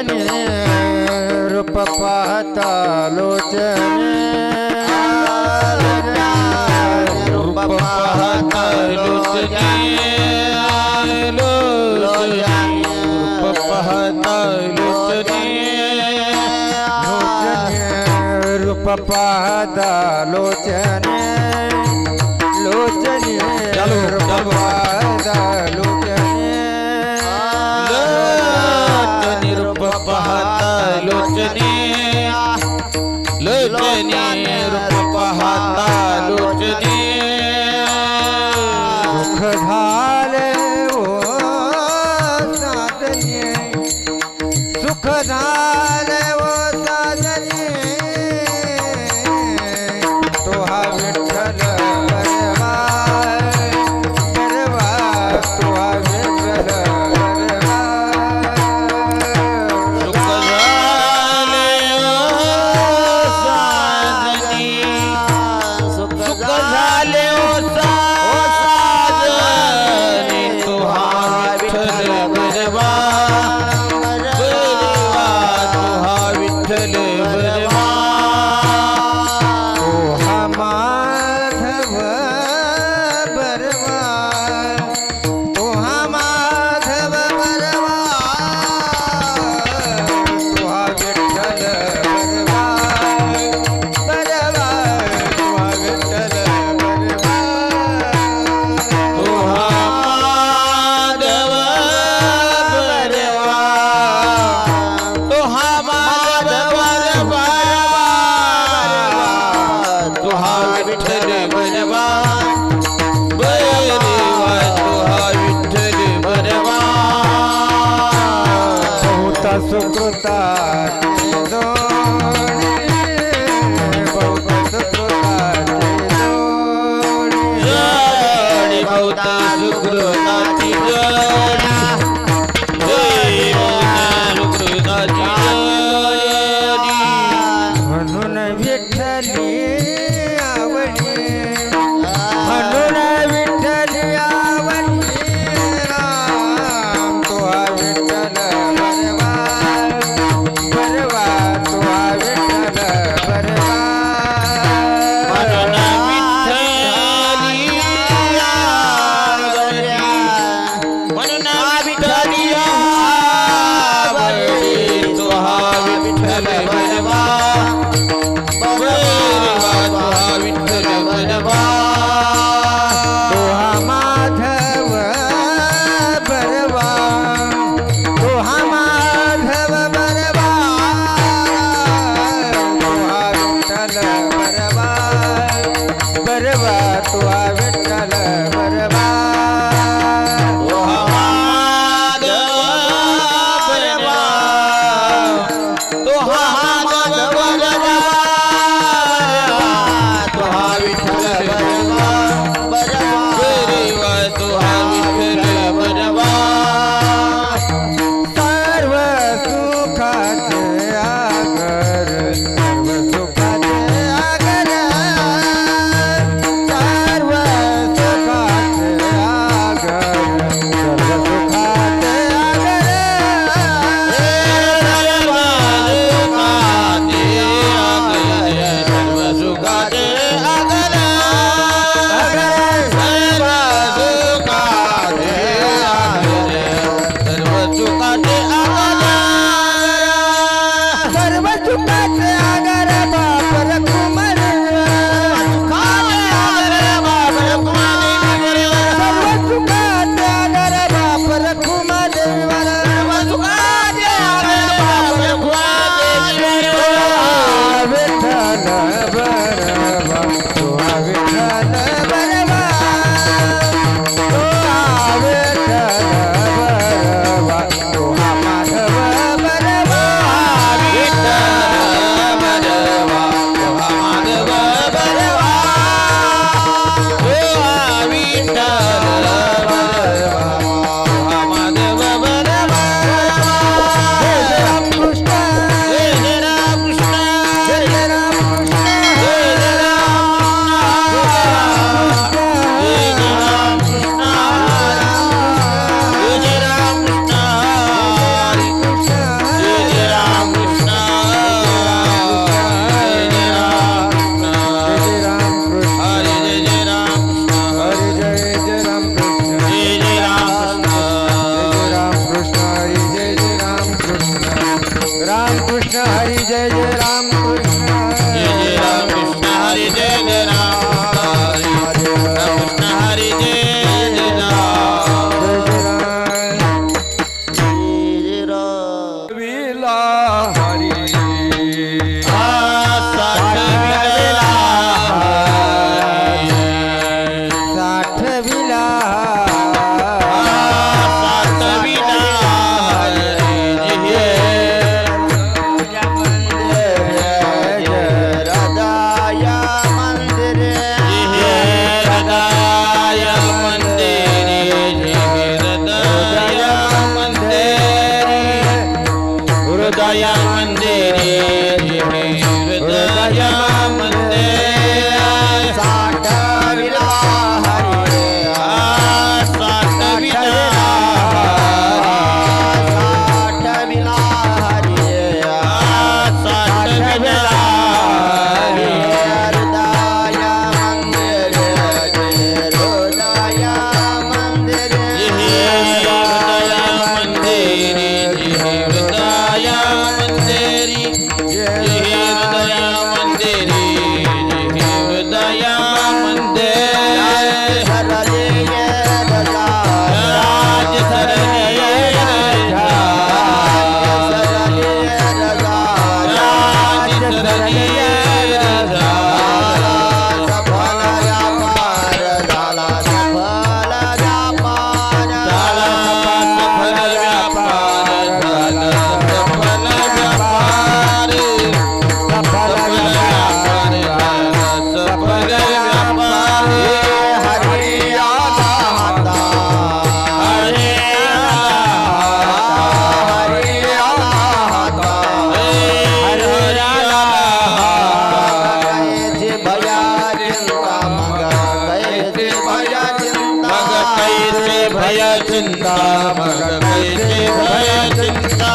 लोचने रूप पाहता लोचने रूप पाहता लोचने रूप पाहता लोचने रूप पाहता लोचने लोचने रूप पाहता लोचने रूप पाहता लोचने लोचने रूप पाहता लोचने सुख झाले ओ साधने सुख झाले ओ साधने तो हा विठ्ठल बरवा बरवा तो हा विठ्ठल बरवा सुख झाले ओ साधनी सुख झाले ओ साधनी तुहा विठ्ठल बरवा बरवा तुहा विठ्ठल बरवा तो हा माधव बरवा तो हा माधव बरवा तो हा विठ्ठल बरवा बरवा तो हा विठ्ठल बरवा तुहा माधव बरवा तुहा माधव बरवा तुहा विठ्ठल बरवा बरवा तुहा विठ्ठल बरवा बहुत सुकृताचे जोडी बहुत सुकृताचे जोडी जोडी बहुत सुकृताची जोडी सुकृताची जोडी म्हणून विठ्ठली आवडी म्हणून विठ्ठली आवडी राम तो हा विठ्ठल बरवा बरवा तो हा विठ्ठल बरवा म्हणून विठ्ठली आवडी म्हणून विठ्ठली आवडी तुहा विठ्ठल बरवा बरवा तुहा विठ्ठल बरवा तो हा माधव बरवा तो हा माधव बरवा तो हा विठ्ठल बरवा बरवा तो हा विठ्ठल बरवा तुहा माधव बरवा तुहा माधव बरवा तुहा विठ्ठल बरवा बरवा तुहा विठ्ठल बरवा सर्व सुखाचे आगर सर्व सुखाचे आगर सर्व सुखाचे चिंता मग कैसे भय चिंता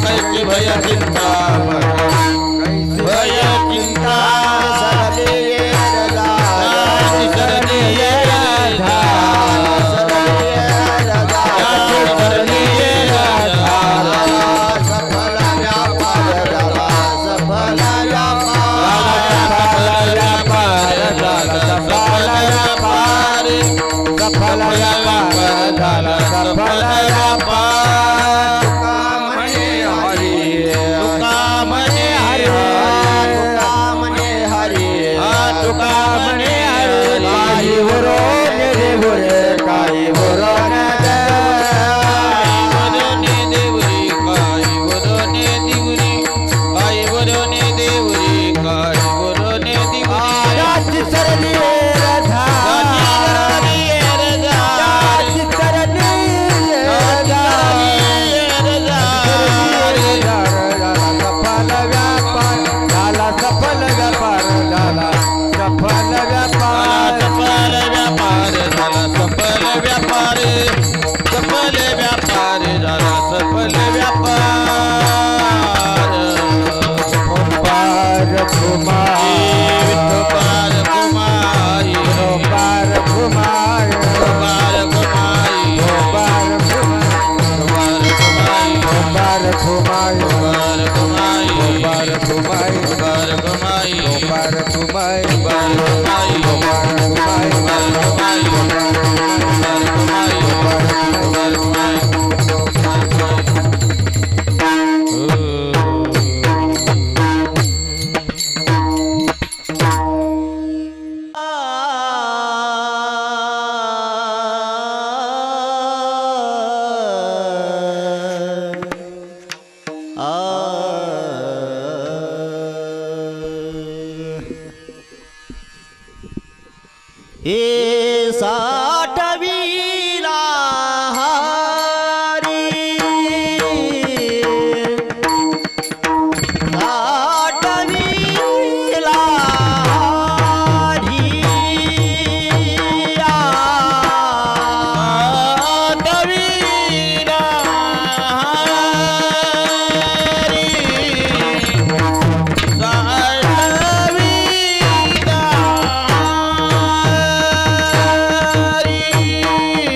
कैसे भय चिंता मग भय चिंता सरलिए रजा सरलिए रजा सरलिए रजा सफल व्यापार सफल व्यापार सफल व्यापार सफल व्यापार सफल व्यापार कामने हरि तुकामने हरि तुकामने हरि तुकामने हरि काही वरो ने भोरे काही वरो ने देवरी काही वरोने देवरी काही वरोने देवरी काही वरोने देवरी राज सरलिए रजा सफल व्यापार झाला सफल व्यापार सफल व्यापार सफल व्यापार झाला सफल व्यापार पार घुमाई पार घुमाई पार घुमाई पार घुमाई पार घुमाई पार घुमाई पार घुमाई पार घुमाई पार घुमाई पार घुमाई पार घुमाई पार घुमाई पार घुमाई हे साठवीला हारी साठवीला हारी साठवीला हारी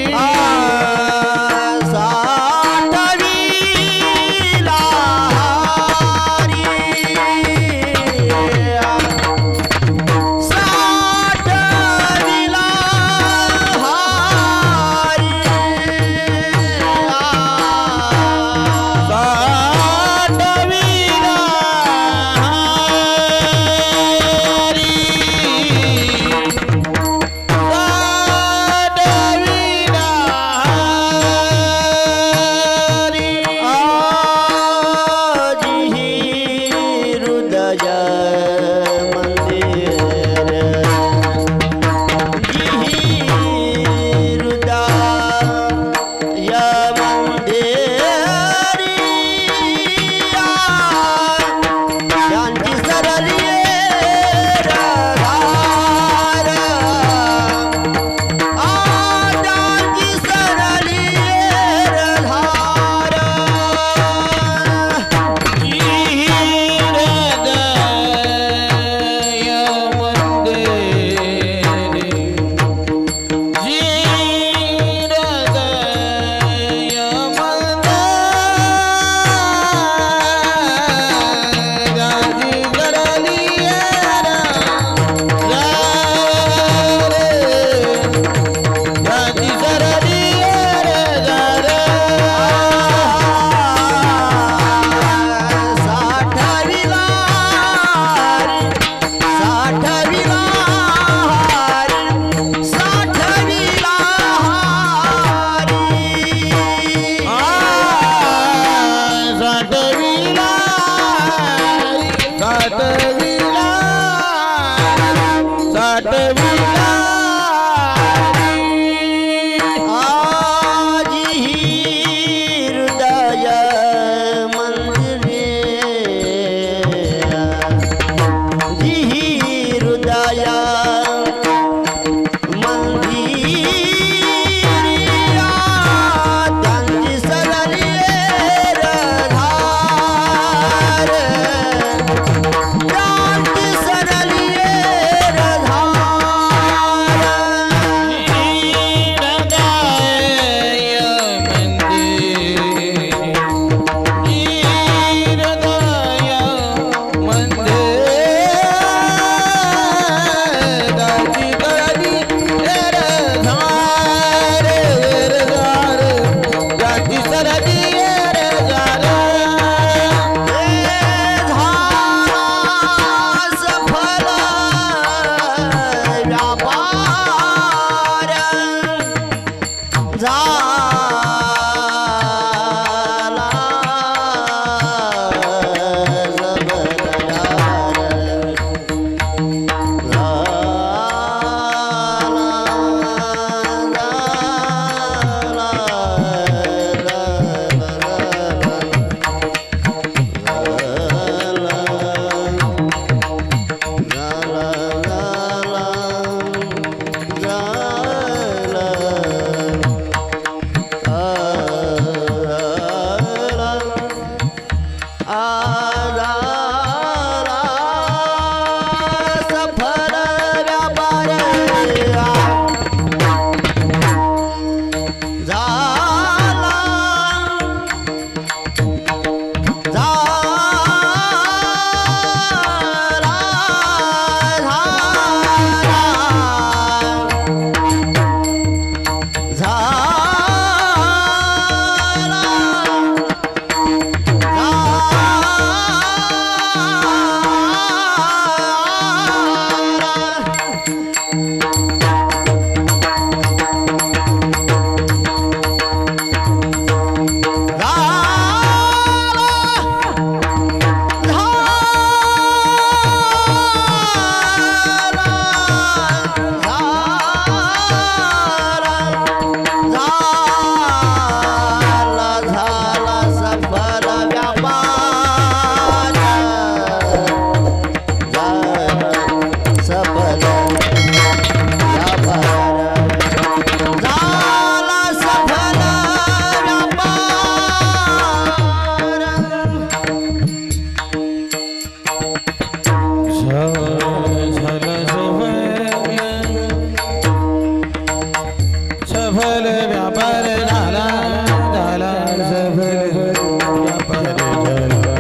सफल व्यापार झाला झाला सफल व्यापार झाला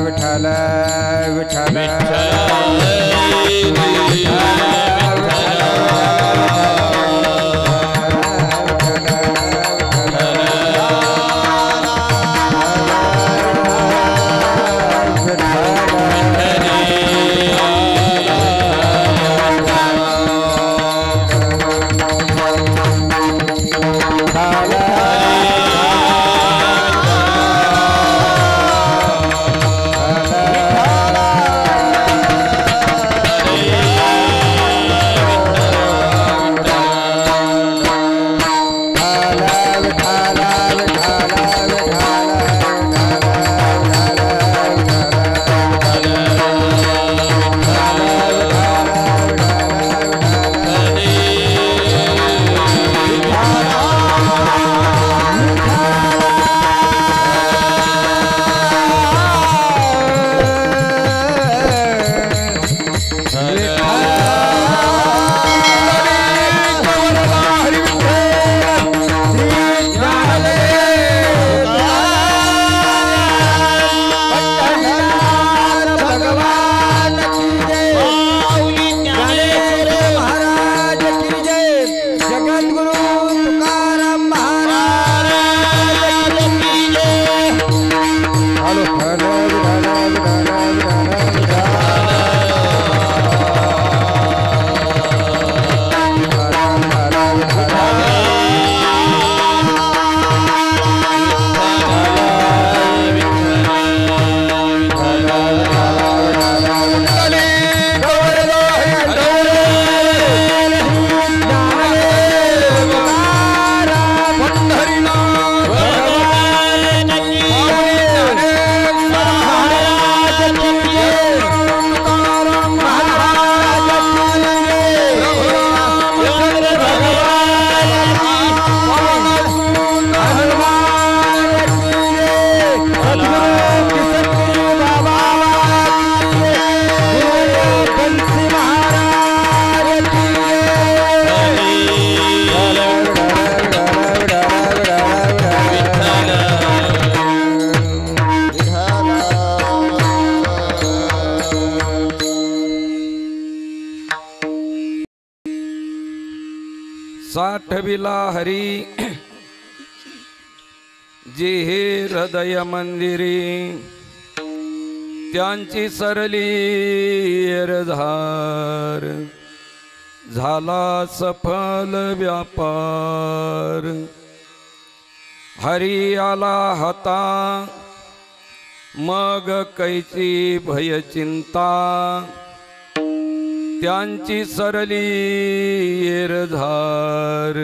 विठ्ठल विठ्ठल साठविला हरी जे हे हृदय मंदिरी त्यांची सरली एरधार झाला सफल व्यापार हरी आला हता मग कैची भय चिंता त्यांची सरली एरधार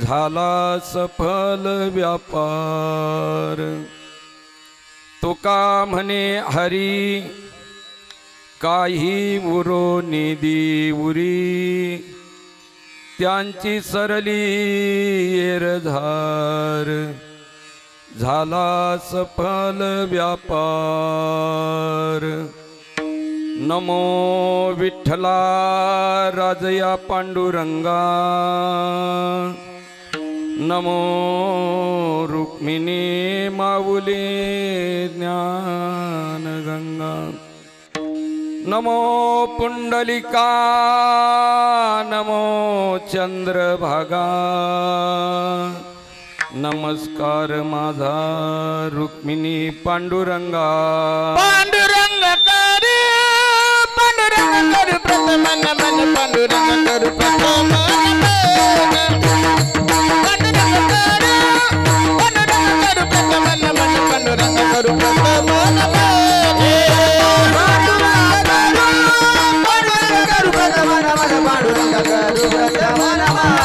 झाला सफल व्यापार तुका म्हणे हरी काही उरो निधी उरी त्यांची सरली एरधार झाला सफल व्यापार नमो विठ्ठला राजया पांडुरंगा नमो रुक्मिणी माऊली ज्ञानगंगा नमो पुंडलिका नमो चंद्रभागा नमस्कार माझा रुक्मिणी पांडुरंगा पांडुरंग करू पांडुरंग करू प्रथम नमन पांडुरंग करू प्रथम नमन पांडुरंग करू प्रथम नमन पांडुरंग करू प्रथम नमन पांडुरंग करू प्रथम नमन पांडुरंग करू प्रथम नमन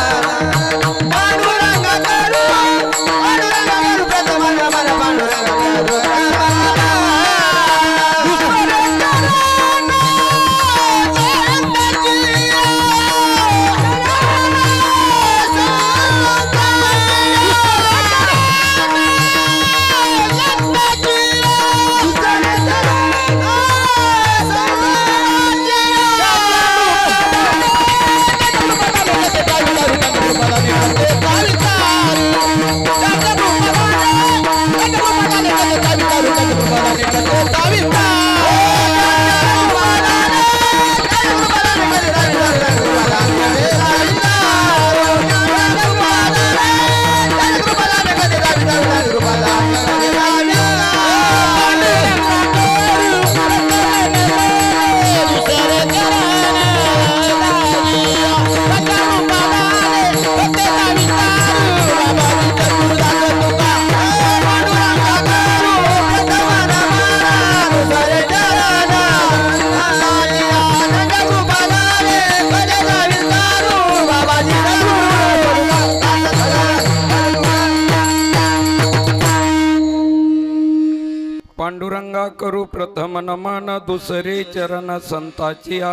सांगा करू प्रथम नमन दुसरे चरण संताचिया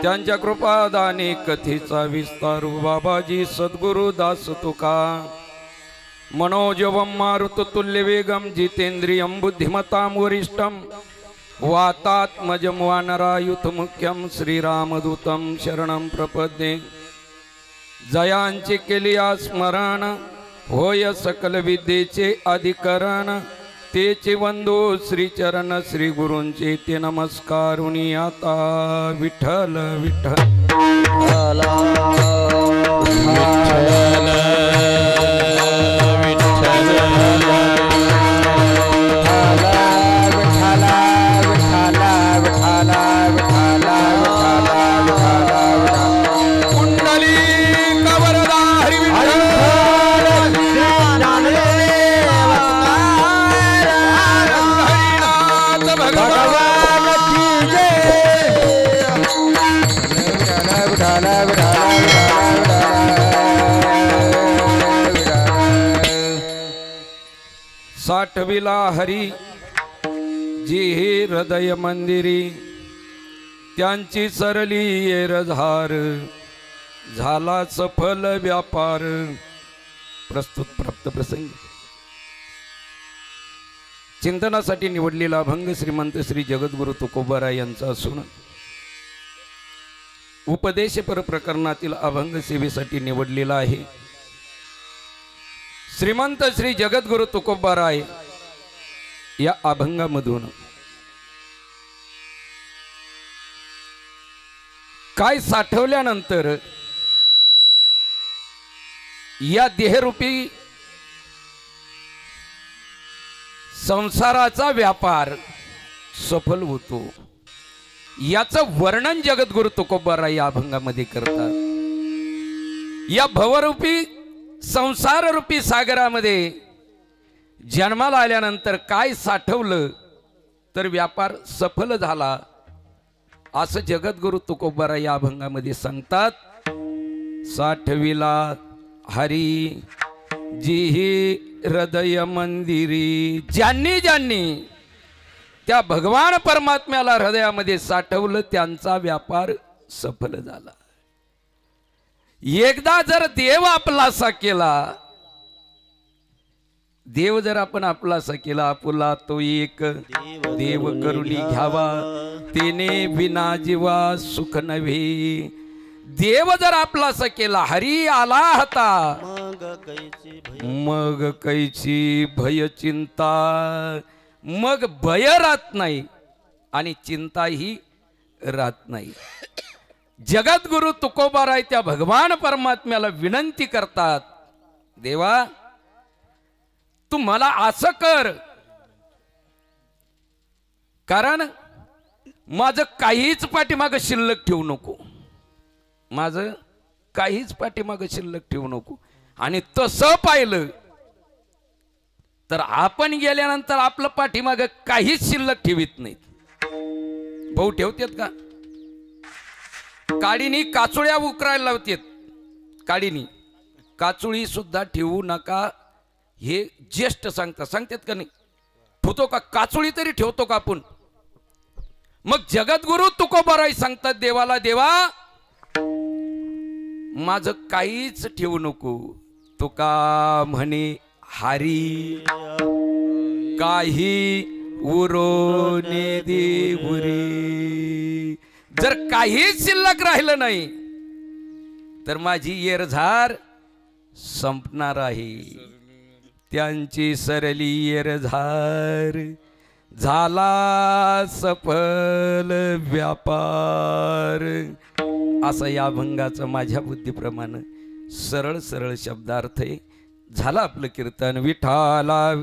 त्यांच्या कृपादाने कथेचा विस्तारू बाबाजी सद्गुरु दास तुका मनोजवम मारुततुल्य वेगम जितेंद्रियं बुद्धिमतां वरिष्ठं वातात्मजं वानरायुत मुख्यं श्रीरामदूतं शरणं प्रपद्ये जयांचे केली स्मरण होय सकल विद्येचे अधिकरण तेचे वंदो श्रीचरण श्री गुरूंचे ते नमस्कारुनी आता विठ्ठल विठ्ठल साठविला हरी जी हे हृदय मंदिरी त्यांची सरली येरझार झाला सफल व्यापार. प्रस्तुत प्राप्त प्रसंग चिंतनासाठी निवडलेला अभंग श्रीमंत श्री जगद्गुरु तुकोबाराय यांचा असून उपदेशपर प्रकरणातील अभंग सेवेसाठी निवडलेला आहे. श्रीमंत श्री जगद्गुरु तुकोबाराय या अभंगामधून काय साठवल्यानंतर या देहरूपी संसाराचा व्यापार सफल होतो याचं वर्णन जगद्गुरु तुकोबाराय या अभंगामध्ये करतात. या भवरूपी संसाररूपी सागरामध्ये जन्माला आल्यानंतर काय साठवलं तर व्यापार सफल झाला असं जगद्गुरु तुकोबाराय या अभंगामध्ये सांगतात. साठविला हरी जी हृदय मंदिरी ज्यांनी ज्यांनी त्या भगवान परमात्म्याला हृदयामध्ये साठवलं त्यांचा व्यापार सफल झाला. एकदा जर देव आपलासा केला, देव जर आपण आपलासा केला, आपुला तो एक देव करुणी घ्यावा तेने विना जीवा सुख नव्हे. देव जर आपलासा केला, हरी आला होता मग कैची भय चिंता, मग भय राहत नाही आणि चिंताही राहत नाही. जगद्गुरु तुकोबाराय त्या भगवान परमात्म्याला विनंती करतात, देवा तू मला असं कर, कारण माझं काहीच पाठीमागं शिल्लक ठेवू नको, माझं काहीच पाठीमागं शिल्लक ठेवू नको. आणि तसं पाहिलं तर आपण गेल्यानंतर आपलं पाठीमागं काहीच शिल्लक ठेवीत नाहीत. भाऊ ठेवतात का? काडीनी काचुळ्या उकरायला लावतात, काडीनी काचुळी सुद्धा ठेवू नका हे ज्येष्ठ सांगतात का नाही? ठेवतो का काचुळी तरी ठेवतो का आपण? मग जगद्गुरु तुकोबाराय सांगतात देवाला, देवा माझं काहीच ठेवू नको. तुका म्हणे हरी काही उरोने देवरी. जर काहीच शिल्लक राहिलं नाही तर माझी येरझार संपणार आहे. त्यांची सरली येरझार झाला सफल व्यापार. असा या अभंगाचा माझ्या बुद्धीप्रमाणे सरळ सरळ शब्दार्थ आहे. झाला आपलं कीर्तन. विठाला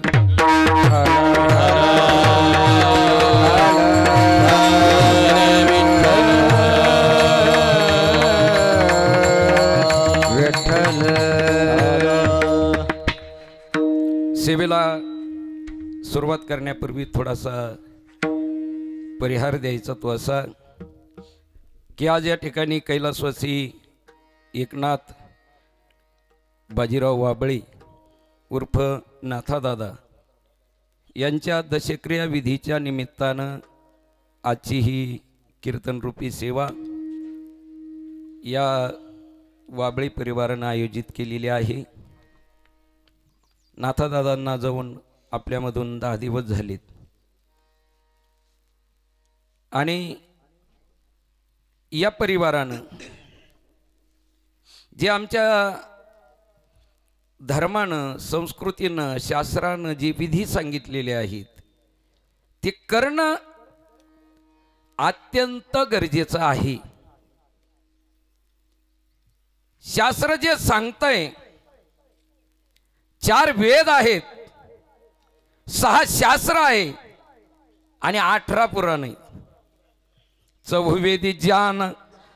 सेवेला सुरुवात करण्यापूर्वी थोडासा परिहार द्यायचा तो असा की आज या ठिकाणी कैलासवासी एकनाथ बाजीराव वाबळे उर्फ नाथादादा यांच्या दशक्रिया विधीच्या निमित्तानं आजची ही कीर्तनरूपी सेवा या वाबळी परिवारानं आयोजित केलेली आहे. नाथादादांना जाऊन आपल्यामधून 10 दिवस झालेत आणि या परिवारानं जे आमच्या धर्मानं, संस्कृतीनं, शास्त्रानं जे विधी सांगितलेले आहेत ते करणं अत्यंत गरजेचं आहे. शास्त्र जे सांगतंय 4 वेद आहेत, 6 शास्त्र आहे आणि 18 पुराण आहे. 4 ज्ञान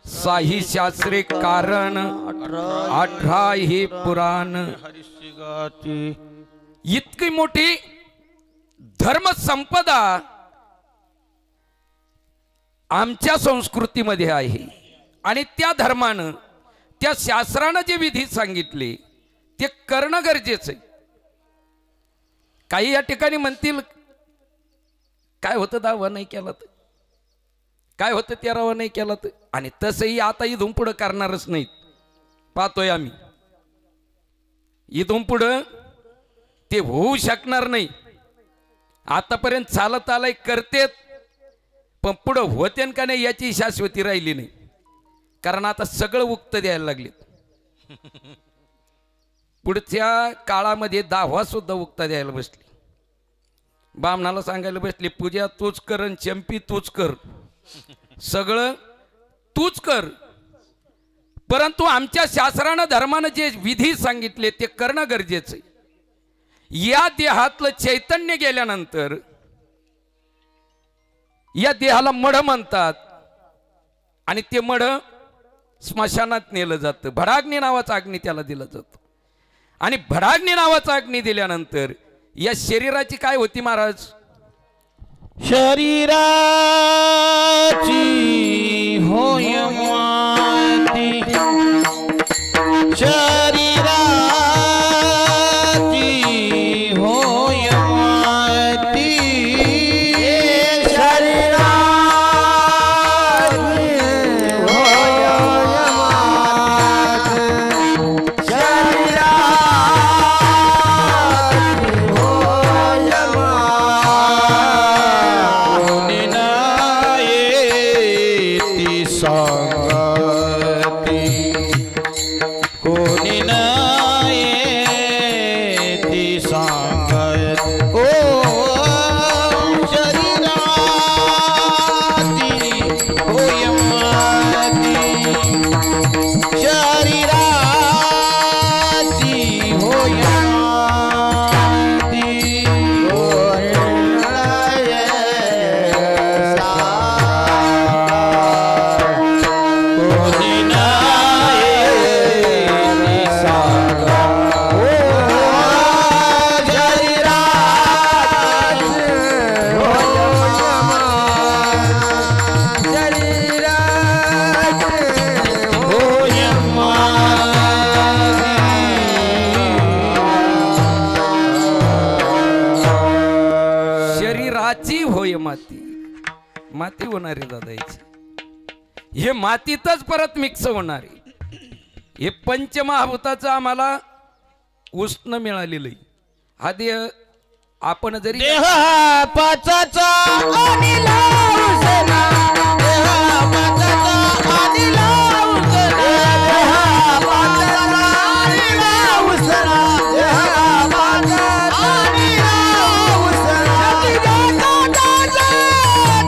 6 शास्त्रे कारण 18 ही पुराण. इतकी मोठी धर्म संपदा आमच्या संस्कृतीमध्ये आहे आणि त्या धर्मानं, त्या शास्त्रानं जे विधी सांगितले ते करणं गरजेचं आहे. काही या ठिकाणी म्हणतील काय होतं 10 नाही केला तर, काय होतं 13 नाही केला तर, आणि तसंही आता इथून पुढं करणारच नाहीत. पाहतोय आम्ही इथून पुढं ते होऊ शकणार नाही. आतापर्यंत चालत आलाय करतेत, पण पुढं होते का नाही याची शाश्वती राहिली नाही. कारण आता सगळं उक्त द्यायला लागलेत. पुढच्या काळामध्ये 10वा सुद्धा उक्ता द्यायला बसली. बामणाला सांगायला बसली पूजा तूच कर आणि चंपी तूच कर, सगळं तूच कर. परंतु आमच्या शास्त्रानं, धर्मानं जे विधी सांगितले ते करणं गरजेचं आहे. या देहातलं चैतन्य गेल्यानंतर या देहाला मढ म्हणतात आणि ते मढ स्मशानात नेलं जातं. भडाग्नी नावाचा अग्नी त्याला दिला जातो आणि भडाग्नी नावाचा अग्नी दिल्यानंतर या शरीराची काय होती महाराज? शरीराची होय माती, शरीराची होय माती, शरीराची होय माती, शरीराची होय कोणी नाही ती सांगत ओ शरीराची होय माती, शरीराची होय माती, शरीराची होय माती. माती होणारी दादाची, हे मातीतच परत मिक्स होणारे. हे पंचमहाभूताचं आम्हाला उष्ण मिळालेलं आहे. हा देह आपण जरी देहा पाचाचा अनिल उसेना, देहा पाचाचा अनिल उसेना, देहा पाचाचा अनिल उसेना, देहा पाचाचा अनिल उसेना, शेकी दादा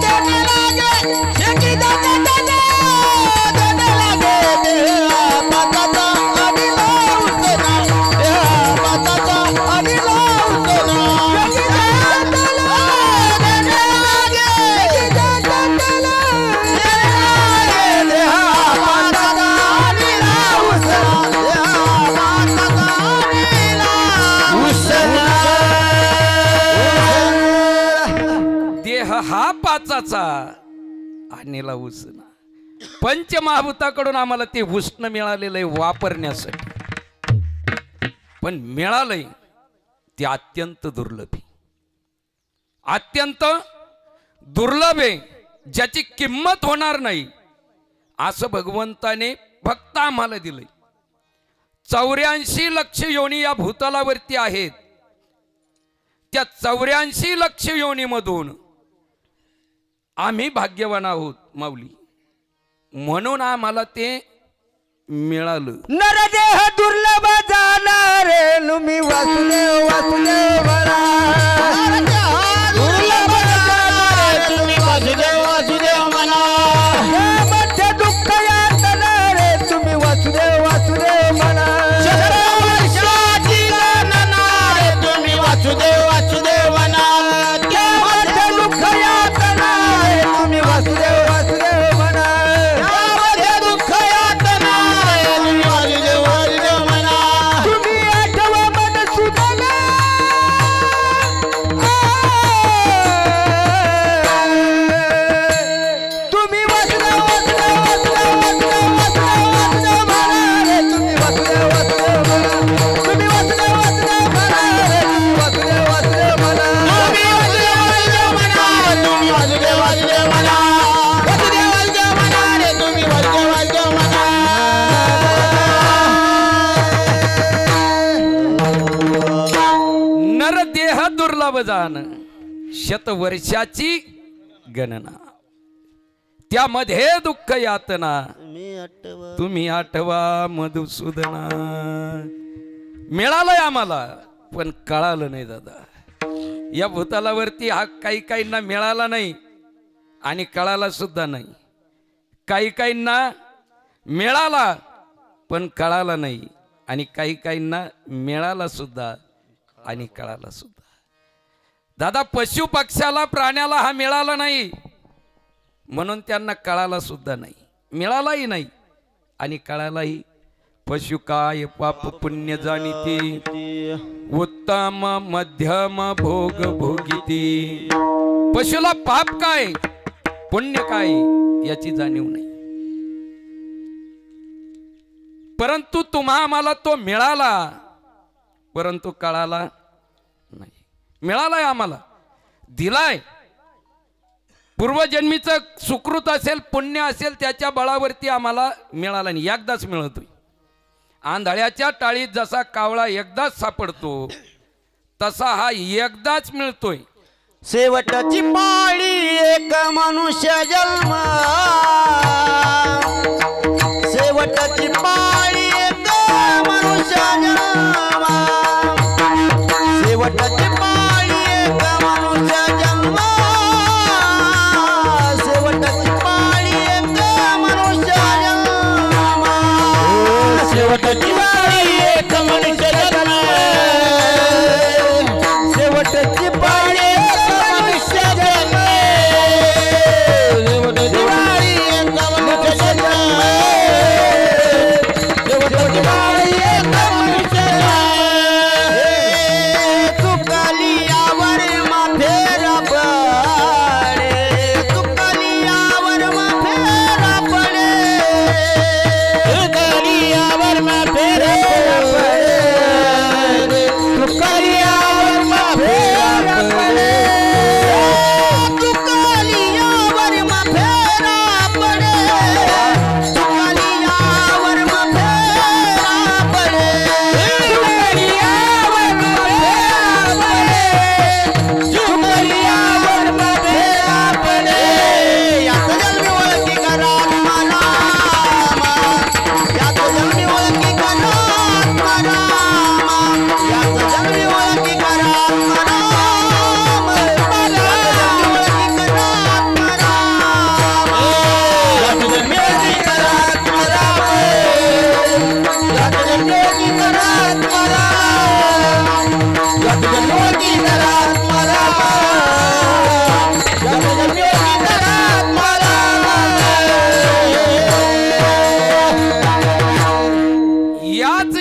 देने लागे, शेकी दादा देने लागे, देहा पाचाचा अनिल उसेना, देहा पाचाचा अनिल उसेना. देह हा पाचाचा आणीला उष्ण. पंचमहाभूताकडून आम्हाला ते उष्ण मिळालेलं आहे वापरण्यासाठी, पण मिळालंय ते अत्यंत दुर्लभ. अत्यंत दुर्लभ आहे, ज्याची किंमत होणार नाही असं भगवंताने फक्त आम्हाला दिलंय. 84 लक्ष योनी या भूतलावरती आहेत. त्या 84 लक्ष योनीमधून आम्ही भाग्यवान आहोत माऊली, म्हणून आम्हाला ते मिळालं. नरदेह दुर्लभ झाला रे तुम्ही वासुदेव वासुदेव म्हणा. दुर्लभ झाला रे तुम्ही वासुदेव वासुदेव म्हणा. मध्य दुःख यातना रे तुम्ही वासुदेव वासुदेव म्हणा. वर्षाची गणना रे तुम्ही वासुदेव वासुदेव म्हणा. मध्य दुःख यातना रे तुम्ही वासुदेव वासुदेव म्हणा. मध्य दुःख यातना रे तुम्ही वासुदेव वासुदेव म्हणा. तुम्ही आठवा मन सुदाना. तुम्ही वासुदेव वासुदेव वासुदेव वासुदेव वासुदेव म्हणा रे तुम्ही वासुदेव वासुदेव म्हणा. तुम्ही वासुदेव वासुदेव म्हणा रे तुम्ही वासुदेव वासुदेव म्हणा. तुम्ही वासुदेव वासुदेव म्हणा. तुम्ही वासुदेव वासुदेव म्हणा. वासुदेव वासुदेव म्हणा रे तुम्ही वासुदेव वासुदेव म्हणा. नर देह दुर्लभ जाण, शतवर्षाची गणना, त्यामध्ये दुःख यातना तुम्ही आठवा मधुसूदना. मिळालंय आम्हाला पण कळालं नाही दादा. या भूतलावरती हा काही काहींना मिळाला नाही आणि कळाला सुद्धा नाही. काही काहींना मिळाला पण कळाला नाही आणि काही काहींना मिळाला सुद्धा आणि कळाला सुद्धा. दादा पशु पक्ष्याला प्राण्याला हा मिळाला नाही म्हणून त्यांना कळाला सुद्धा नाही, मिळालाही नाही आणि कळालाही. पशु काय पाप पुण्य जाणीती, उत्तम मध्यम भोग भोगिती. पशुला पाप काय पुण्य काय याची जाणीव नाही. परंतु तुम्हा आम्हाला तो मिळाला परंतु कळाला नाही. मिळालाय आम्हाला, दिलाय. पूर्वजन्मीचं सुकृत असेल पुण्य असेल त्याच्या बळावरती आम्हाला मिळाला नाही. एकदाच मिळतोय. आंधळ्याच्या टाळीत जसा कावळा एकदाच सापडतो तसा हा एकदाच मिळतोय. शेवटची पाळी एक मनुष्य जन्म. शेवटची पाळी एक मनुष्य जन्म. शेवटची पाळी एक मनुष्य जन्म. शेवटची पाळी एक मनुष्य जन्म. शेवटची पाळी एक मनुष्य जन्म. शेवटची पाळी एक मनुष्य जन्म. शेवटची पाळी एक मनुष्य जन्म. शेवटची पाळी एक मनुष्य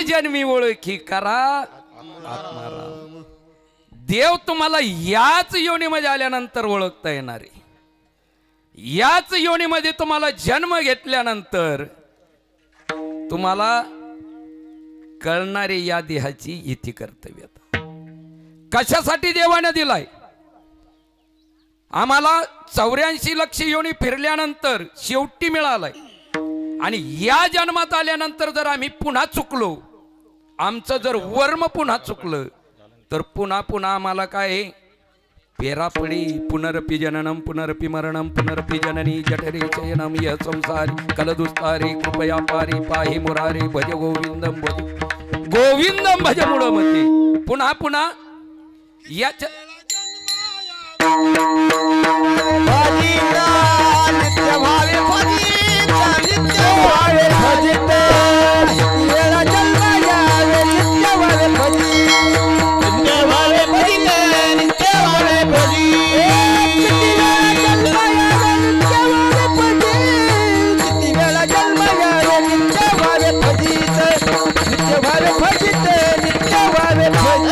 जन्मी ओळखी करा आत्माराम. देव तुम्हाला याच योनीमध्ये आल्यानंतर ओळखता येणार आहे. याच योनीमध्ये तुम्हाला जन्म घेतल्यानंतर तुम्हाला कळणारे या देहाची इति कर्तव्यता. कशासाठी देवाने दिलाय आम्हाला 84 लक्ष योनी फिरल्यानंतर शेवटी मिळालाय आणि या जन्मात आल्यानंतर जर आम्ही पुन्हा चुकलो, आमचं जर वर्म पुन्हा चुकलं, तर पुन्हा पुन्हा आम्हाला काय पेरापडी पुनरपि जननम पुनरपि मरणम पुनरपि जननी जठरे चयनम य संसारी कलदुस्तारी कृपया पारी पाहि मुरारी भज गोविंदम भज मुळमती. पुन्हा पुन्हा याच्या नित्य भावे नित्य भावे भजित वेळा जन्म यावे नित्य भावे भजित नित्य भावे भजित नित्य भावे भजित किती वेळा जन्म यावे नित्य भावे भजित नित्य भावे भजित नित्य भावे भजित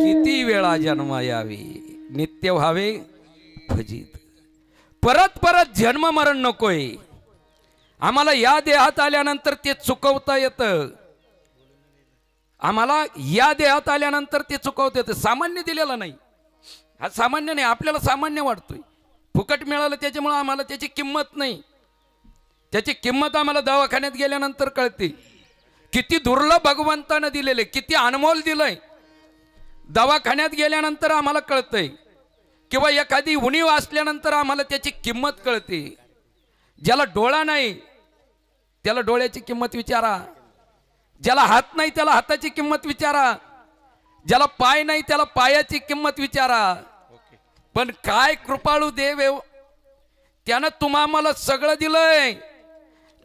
किती वेळा जन्म यावे नित्य व्हावे भजित. परत परत जन्म मरण नकोय आम्हाला. या देहात आल्यानंतर ते चुकवता येतं आम्हाला. या देहात आल्यानंतर ते चुकवता येतं. सामान्य दिलेला नाही हा, सामान्य नाही. आपल्याला सामान्य वाटतोय, फुकट मिळालं त्याच्यामुळे आम्हाला त्याची किंमत नाही. त्याची किंमत आम्हाला दवाखान्यात गेल्यानंतर कळते. किती दुर्लभ भगवंतानं दिलेले, किती अनमोल दिलंय, दवाखान्यात गेल्यानंतर आम्हाला कळतंय. किंवा एखादी उणीव असल्यानंतर आम्हाला त्याची किंमत कळते. ज्याला डोळा नाही त्याला डोळ्याची किंमत विचारा, ज्याला हात नाही त्याला हाताची किंमत विचारा, ज्याला पाय नाही त्याला पायाची किंमत विचारा. पण काय कृपाळू देव आहे, त्यानं तुम्हाला सगळं दिलंय.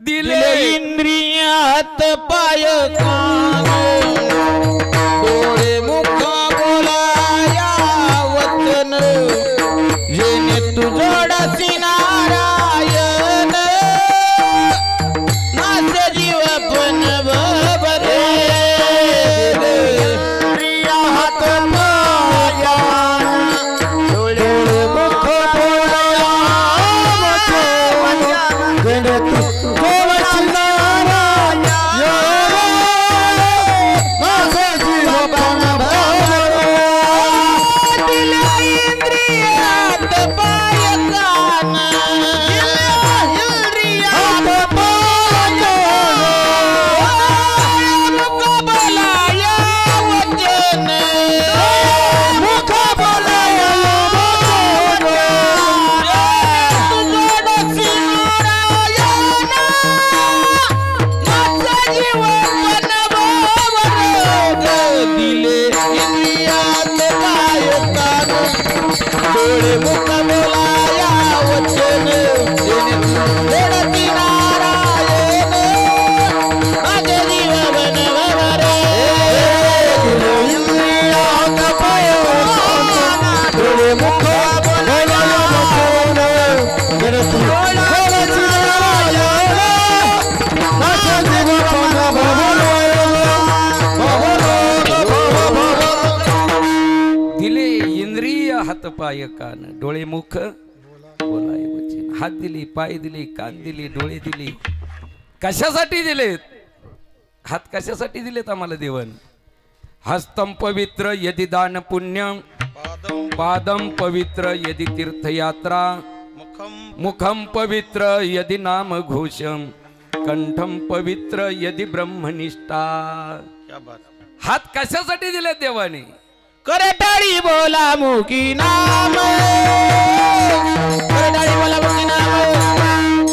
दिले इंद्रियात पाय कान डोळे मुख बोलाया वचन जेने तुझोडसी नारायण नाच जीव पण बरे इंद्रियात पाय डोळे मुख बोलाया वचन पाय कान डोळे मुख बोलाय वचन. हात दिली, पाय दिली, कान दिली, डोळे दिली. कशासाठी दिलेत? हात कशासाठी दिलेत आम्हाला देवन? हस्तम पवित्र यदि दान पुण्यम, पादम पवित्र यदि तीर्थयात्रा, मुखम पवित्र यदि नाम घोषम, कंठम पवित्र यदि ब्रह्मनिष्ठा. हात कशासाठी दिलेत देवाने? करटाळी बोला मुकी नाम, करटाळी बोला मुकी नाम,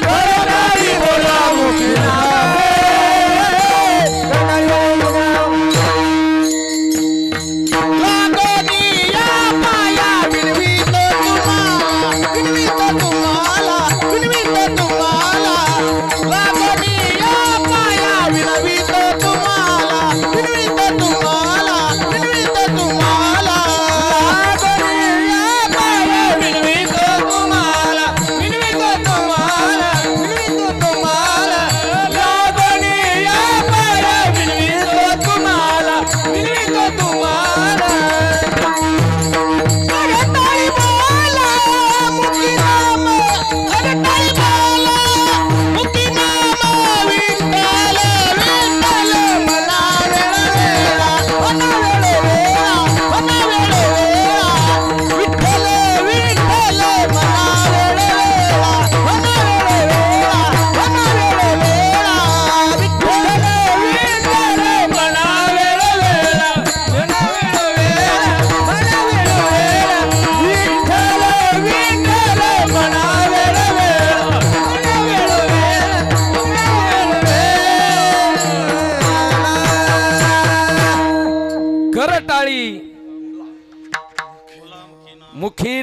करटाळी बोला मुकी नाम, लागोनिया पाया विनवीत तुम्हाला, विनवीत तुम्हाला, विनवीत तुम्हाला, लागोनिया पाया विनवीत तुम्हाला, विनवीत तुम्हाला, विनवीत तुम्हाला, लागोनिया पाया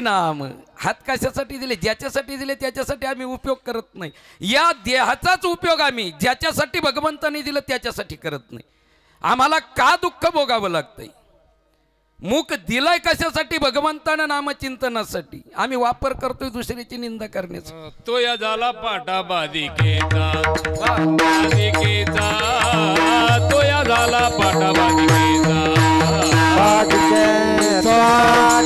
नाम. हात कशासाठी दिले? ज्याच्यासाठी दिले त्याच्यासाठी आम्ही उपयोग करत नाही. या देहाचाच उपयोग आम्ही ज्याच्यासाठी भगवंताने दिलं त्याच्यासाठी करत नाही. आम्हाला का दुःख भोगावं लागतंय? मुख दिलंय कशासाठी? भगवंतानं नामचिंतनासाठी. आम्ही वापर करतोय दुसऱ्याची निंदा करण्याचा. तो या झाला पाटा बाधिकेचा, बाधिकेचा, तो या झाला पाटा बाधिकेचा, बाधिकेचा,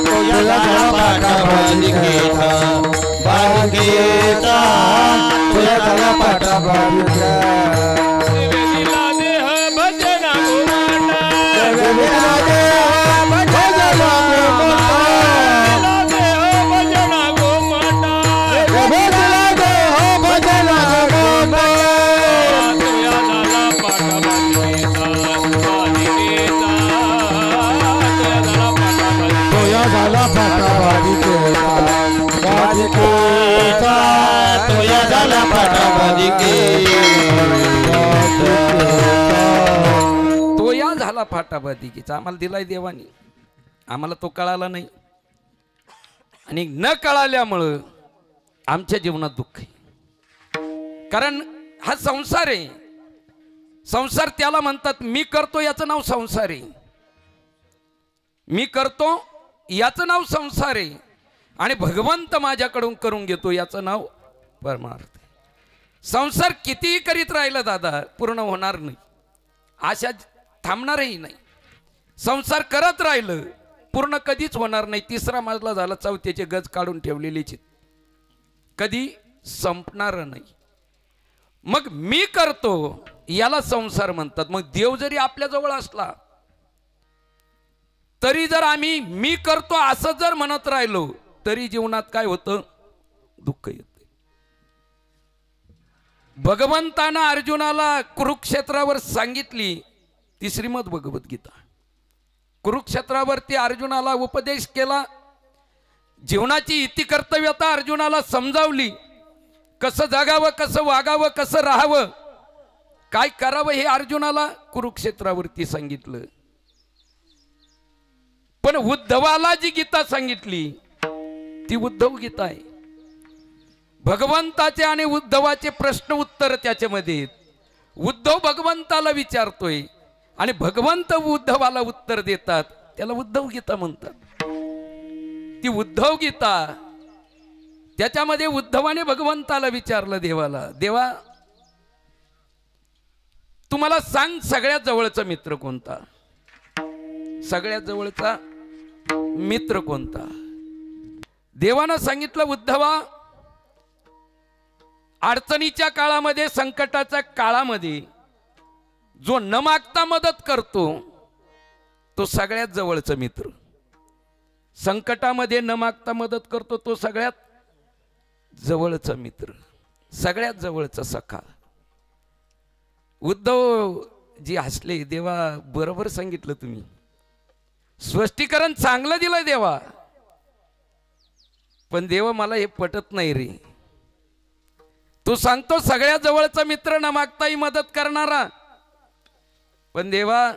तो या झाला पाटा बाधिकेचा, बाधिकेचा, तो या झाला पाटा बाधिकेचा. वेदीला देह भजना गोमाटा, वेदीला देह भजना गोमाटा, वेदीला देह भजना गोमाटा, तो या झाला पाटा बाधिकेचा, बाधिकेचा, तो या झाला पाटा बाधिकेचा, बाधिकेचा, तो या झाला पाटा बाधिकेचा. तो या झाला फाटा बाधिकेचा. आम्हाला दिलाय देवानी, आम्हाला तो कळाला नाही आणि न कळाल्यामुळं आमच्या जीवनात दुःख आहे. कारण हा संसार आहे. संसार त्याला म्हणतात मी करतो याचं नाव संसार आहे. मी करतो याचं नाव संसार आहे आणि भगवंत माझ्याकडून करून घेतो याचं नाव परमार्थ. संसार कितीही करीत राहिलं दादा पूर्ण होणार नाही. आशा थांबणारही नाही. संसार करत राहिलं पूर्ण कधीच होणार नाही. तिसरा मजला झाला, चौथ्याचे गज काढून ठेवलेलीच कधी संपणार नाही. मग मी करतो याला संसार म्हणतात. मग देव जरी आपल्या जवळ असला तरी जर आम्ही मी करतो असं जर म्हणत राहिलो तरी जीवनात काय होतं? दुःख येतं. भगवंतानं अर्जुनाला कुरुक्षेत्रावर सांगितली ती श्रीमद भगवद्गीता. कुरुक्षेत्रावरती अर्जुनाला उपदेश केला. जीवनाची इति कर्तव्यता अर्जुनाला समजावली. कसं जगावं, कसं वागावं, कसं राहावं, काय करावं हे अर्जुनाला कुरुक्षेत्रावरती सांगितलं. पण उद्धवाला जी गीता सांगितली ती उद्धव गीता आहे. भगवंताचे आणि उद्धवाचे प्रश्न उत्तर त्याच्यामध्ये. उद्धव भगवंताला विचारतोय आणि भगवंत उद्धवाला उत्तर देतात. त्याला उद्धव गीता म्हणतात. ती उद्धव गीता त्याच्यामध्ये उद्धवाने भगवंताला विचारलं देवाला, देवा तुम्हाला सांग सगळ्यात जवळचा मित्र कोणता? सगळ्यात जवळचा मित्र कोणता? देवानं सांगितलं उद्धवा अडचणीच्या काळामध्ये, संकटाच्या काळामध्ये जो न मागता मदत करतो तो सगळ्यात जवळचा मित्र. संकटामध्ये न मागता मदत करतो तो सगळ्यात जवळचा मित्र, सगळ्यात जवळचा सखा. उद्धव जी हसले, देवा बरोबर सांगितलं तुम्ही, स्पष्टीकरण चांगलं दिलं देवा, पण देवा मला हे पटत नाही रे. तू सांगतो सगळ्यात जवळचा मित्र न मागताही मदत करणारा, पण देवा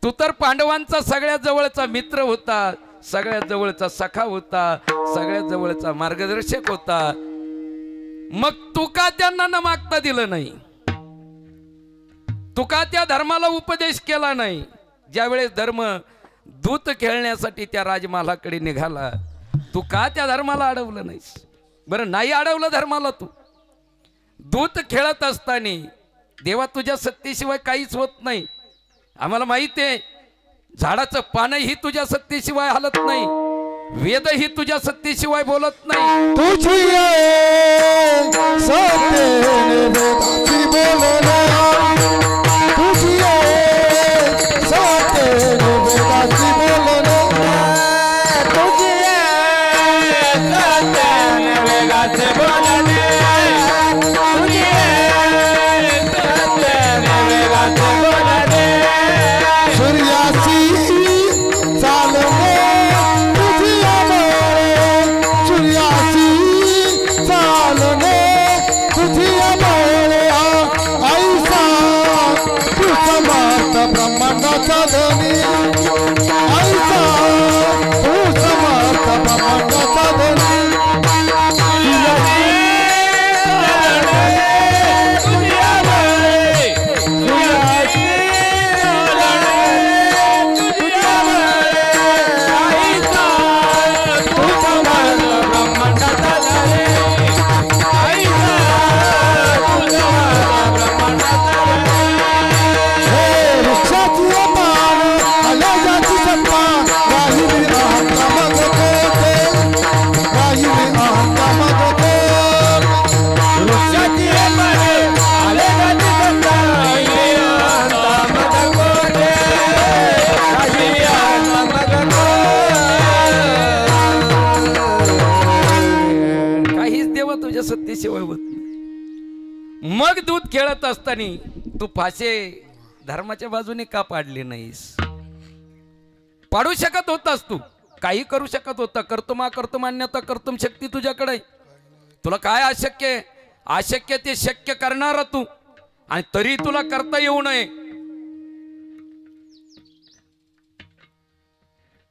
तू तर पांडवांचा सगळ्यात जवळचा मित्र होता, सगळ्यात जवळचा सखा होता, सगळ्यात जवळचा मार्गदर्शक होता. मग तू का त्यांना न मागता दिलं नाही? तू का त्या धर्माला उपदेश केला नाही? ज्यावेळेस धर्म दूत खेळण्यासाठी त्या राजमहालाकडे निघाला, तू का त्या धर्माला अडवलं नाहीस? बरं नाही अडवलं धर्माला तू. दूत खेळत असताना देवा तुझ्या सत्तेशिवाय काहीच होत नाही. आम्हाला माहिती आहे झाडाचं पानही तुझ्या सत्तेशिवाय हलत नाही, वेदही तुझ्या सत्तेशिवाय बोलत नाही. तुझी सत्तेने वेदाची बोलना, तुझी सत्तेने वेदाची बोलना, तुझी सत्तेने वेदाची बोलना, तुझी सत्तेने वेदाची बोलना. सूर्याची चालणे तुझी अमोल, सूर्याची चालणे तुझी अमोल. ऐसा तू समर्थ ब्रह्मांडाचा धनी, ऐसा तू समर्थ सत्यशिवाय होत नाही. मग दूध खेळत असताना तू फासे धर्माच्या बाजूने का पाडले नाहीस? पाडू शकत होतास, तू काही करू शकत होता. कर्तुमा कर्तुमान्यता कर्तुम शक्ती तुझ्याकडे आहे. तुला काय अशक्य आहे? अशक्य ते शक्य करणारा तू, आणि तरी तुला करता येऊ नये.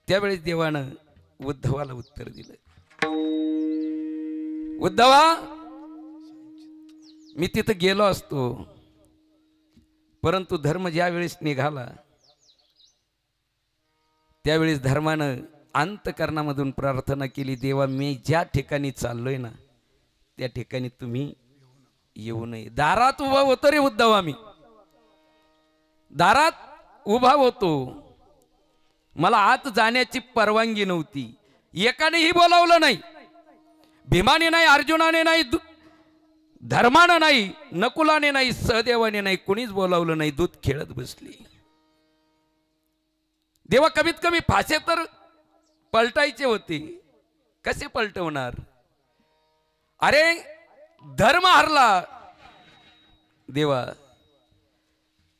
त्यावेळी देवानं उद्धवाला उत्तर दिलं, उद्धवा मी तिथं गेलो असतो, परंतु धर्म ज्या वेळेस निघाला त्यावेळेस धर्मानं अंतकरणामधून प्रार्थना केली, देवा मी ज्या ठिकाणी चाललोय ना त्या ठिकाणी तुम्ही येऊ नये. दारात उभा होतो रे उद्धवा, मी दारात उभा होतो, मला आत जाण्याची परवानगी नव्हती. एकानेही बोलावलं नाही, भीमाने नाही, अर्जुनाने नाही, धर्मानं नाही, नकुलाने नाही, सहदेवाने नाही, कुणीच बोलावलं नाही. दूध खेळत बसली. देवा कमीत कमी फासे तर पलटायचे होते, कसे पलटवणार? अरे धर्म हरला देवा,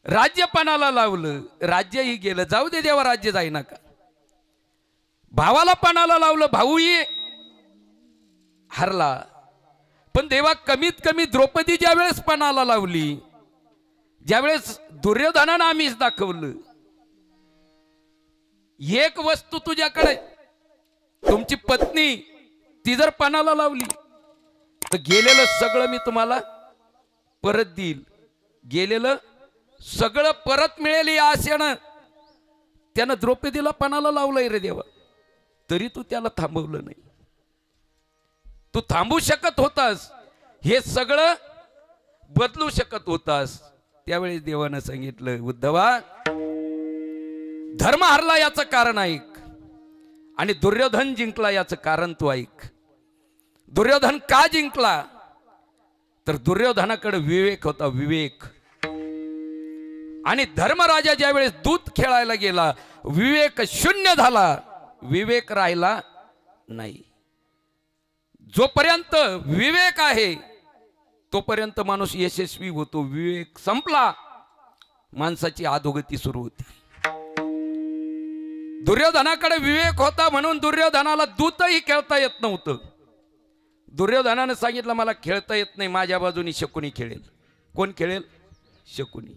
राज्य पणाला लावलं, राज्यही गेलं, जाऊ दे देवा राज्य जाईना का. भावाला पणाला लावलं, भाऊही हरला. पण देवा कमीत कमी द्रौपदी ज्या वेळेस पणाला लावली, ज्यावेळेस दुर्योधनानं आम्हीच दाखवलं, एक वस्तू तुझ्याकडे, तुमची पत्नी, ती जर पणाला लावली तर गेलेलं सगळं मी तुम्हाला परत देईल. गेलेलं सगळं परत मिळेल या आशेनं त्यानं द्रौपदीला पणाला लावलंय रे देवा, तरी तू त्याला थांबवलं नाही. तू थांबू शकत होतास, हे सगळं बदलू शकत होतास. त्यावेळी देवानं सांगितलं, उद्धवा धर्म हरला याचं कारण ऐक, आणि दुर्योधन जिंकला याचं कारण तू ऐक. दुर्योधन का जिंकला? तर दुर्योधनाकडे विवेक होता, विवेक. आणि धर्मराजा ज्या वेळेस दूध खेळायला गेला, विवेक शून्य झाला, विवेक राहिला नाही. जोपर्यंत विवेक आहे तोपर्यंत माणूस यशस्वी होतो. विवेक संपला, माणसाची अधोगती सुरू होती. दुर्योधनाकडे विवेक होता म्हणून दुर्योधनाला दूतही खेळता येत नव्हतं. दुर्योधनानं सांगितलं, मला खेळता येत नाही, माझ्या बाजूनी शकुनी खेळेल. कोण खेळेल? शकुनी.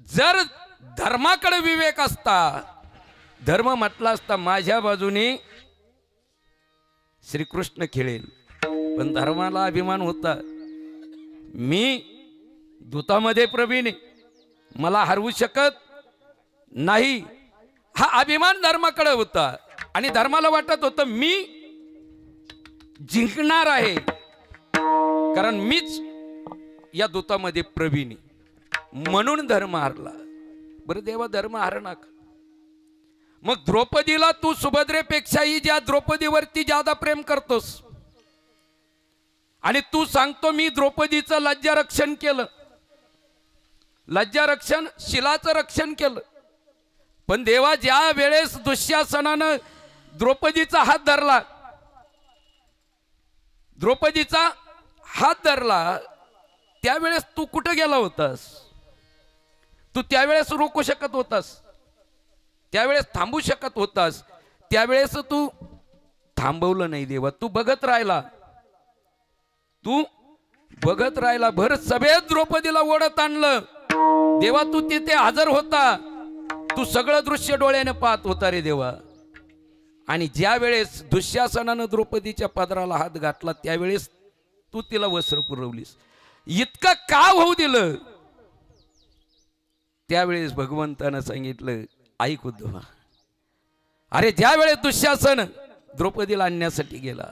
जर धर्माकडे विवेक असता, धर्म म्हटला असता माझ्या बाजूने श्रीकृष्ण खेळेल, पण धर्माला अभिमान होता, मी दूतामध्ये प्रवीण आहे, मला हरवू शकत नाही. हा अभिमान धर्माकडे होता, आणि धर्माला वाटत होतं मी जिंकणार आहे, कारण मीच या दूतामध्ये प्रवीण आहे, म्हणून धर्म हरला. बरं देवा, धर्म हरणा का? मग द्रौपदीला तू सुभद्रेपेक्षाही ज्या द्रौपदीवरती ज्यादा प्रेम करतोस, आणि तू सांगतो मी द्रौपदीचं लज्जा रक्षण केलं, लज्जा रक्षण, शिलाचं रक्षण केलं. पण देवा ज्या वेळेस दुःशासनानं द्रौपदीचा हात धरला, द्रौपदीचा हात धरला, त्यावेळेस तू कुठं गेला होतास? तू त्यावेळेस रोखू शकत होतास, त्यावेळेस थांबू शकत होतास, त्यावेळेस तू थांबवलं नाही देवा. तू बघत राहिला, तू बघत राहिला. भर सभेत द्रौपदीला ओढत आणलं देवा, तू तिथे हजर होता, तू सगळं दृश्य डोळ्याने पाहत होता रे देवा. आणि ज्या वेळेस दुःशासनानं द्रौपदीच्या पदराला हात घातला त्यावेळेस तू तिला वस्त्र पुरवलीस. इतकं का होऊ दिलं? त्यावेळेस भगवंतानं सांगितलं, ऐक उद्धवा, अरे ज्या वेळेस दुःशासन द्रौपदीला आणण्यासाठी गेला,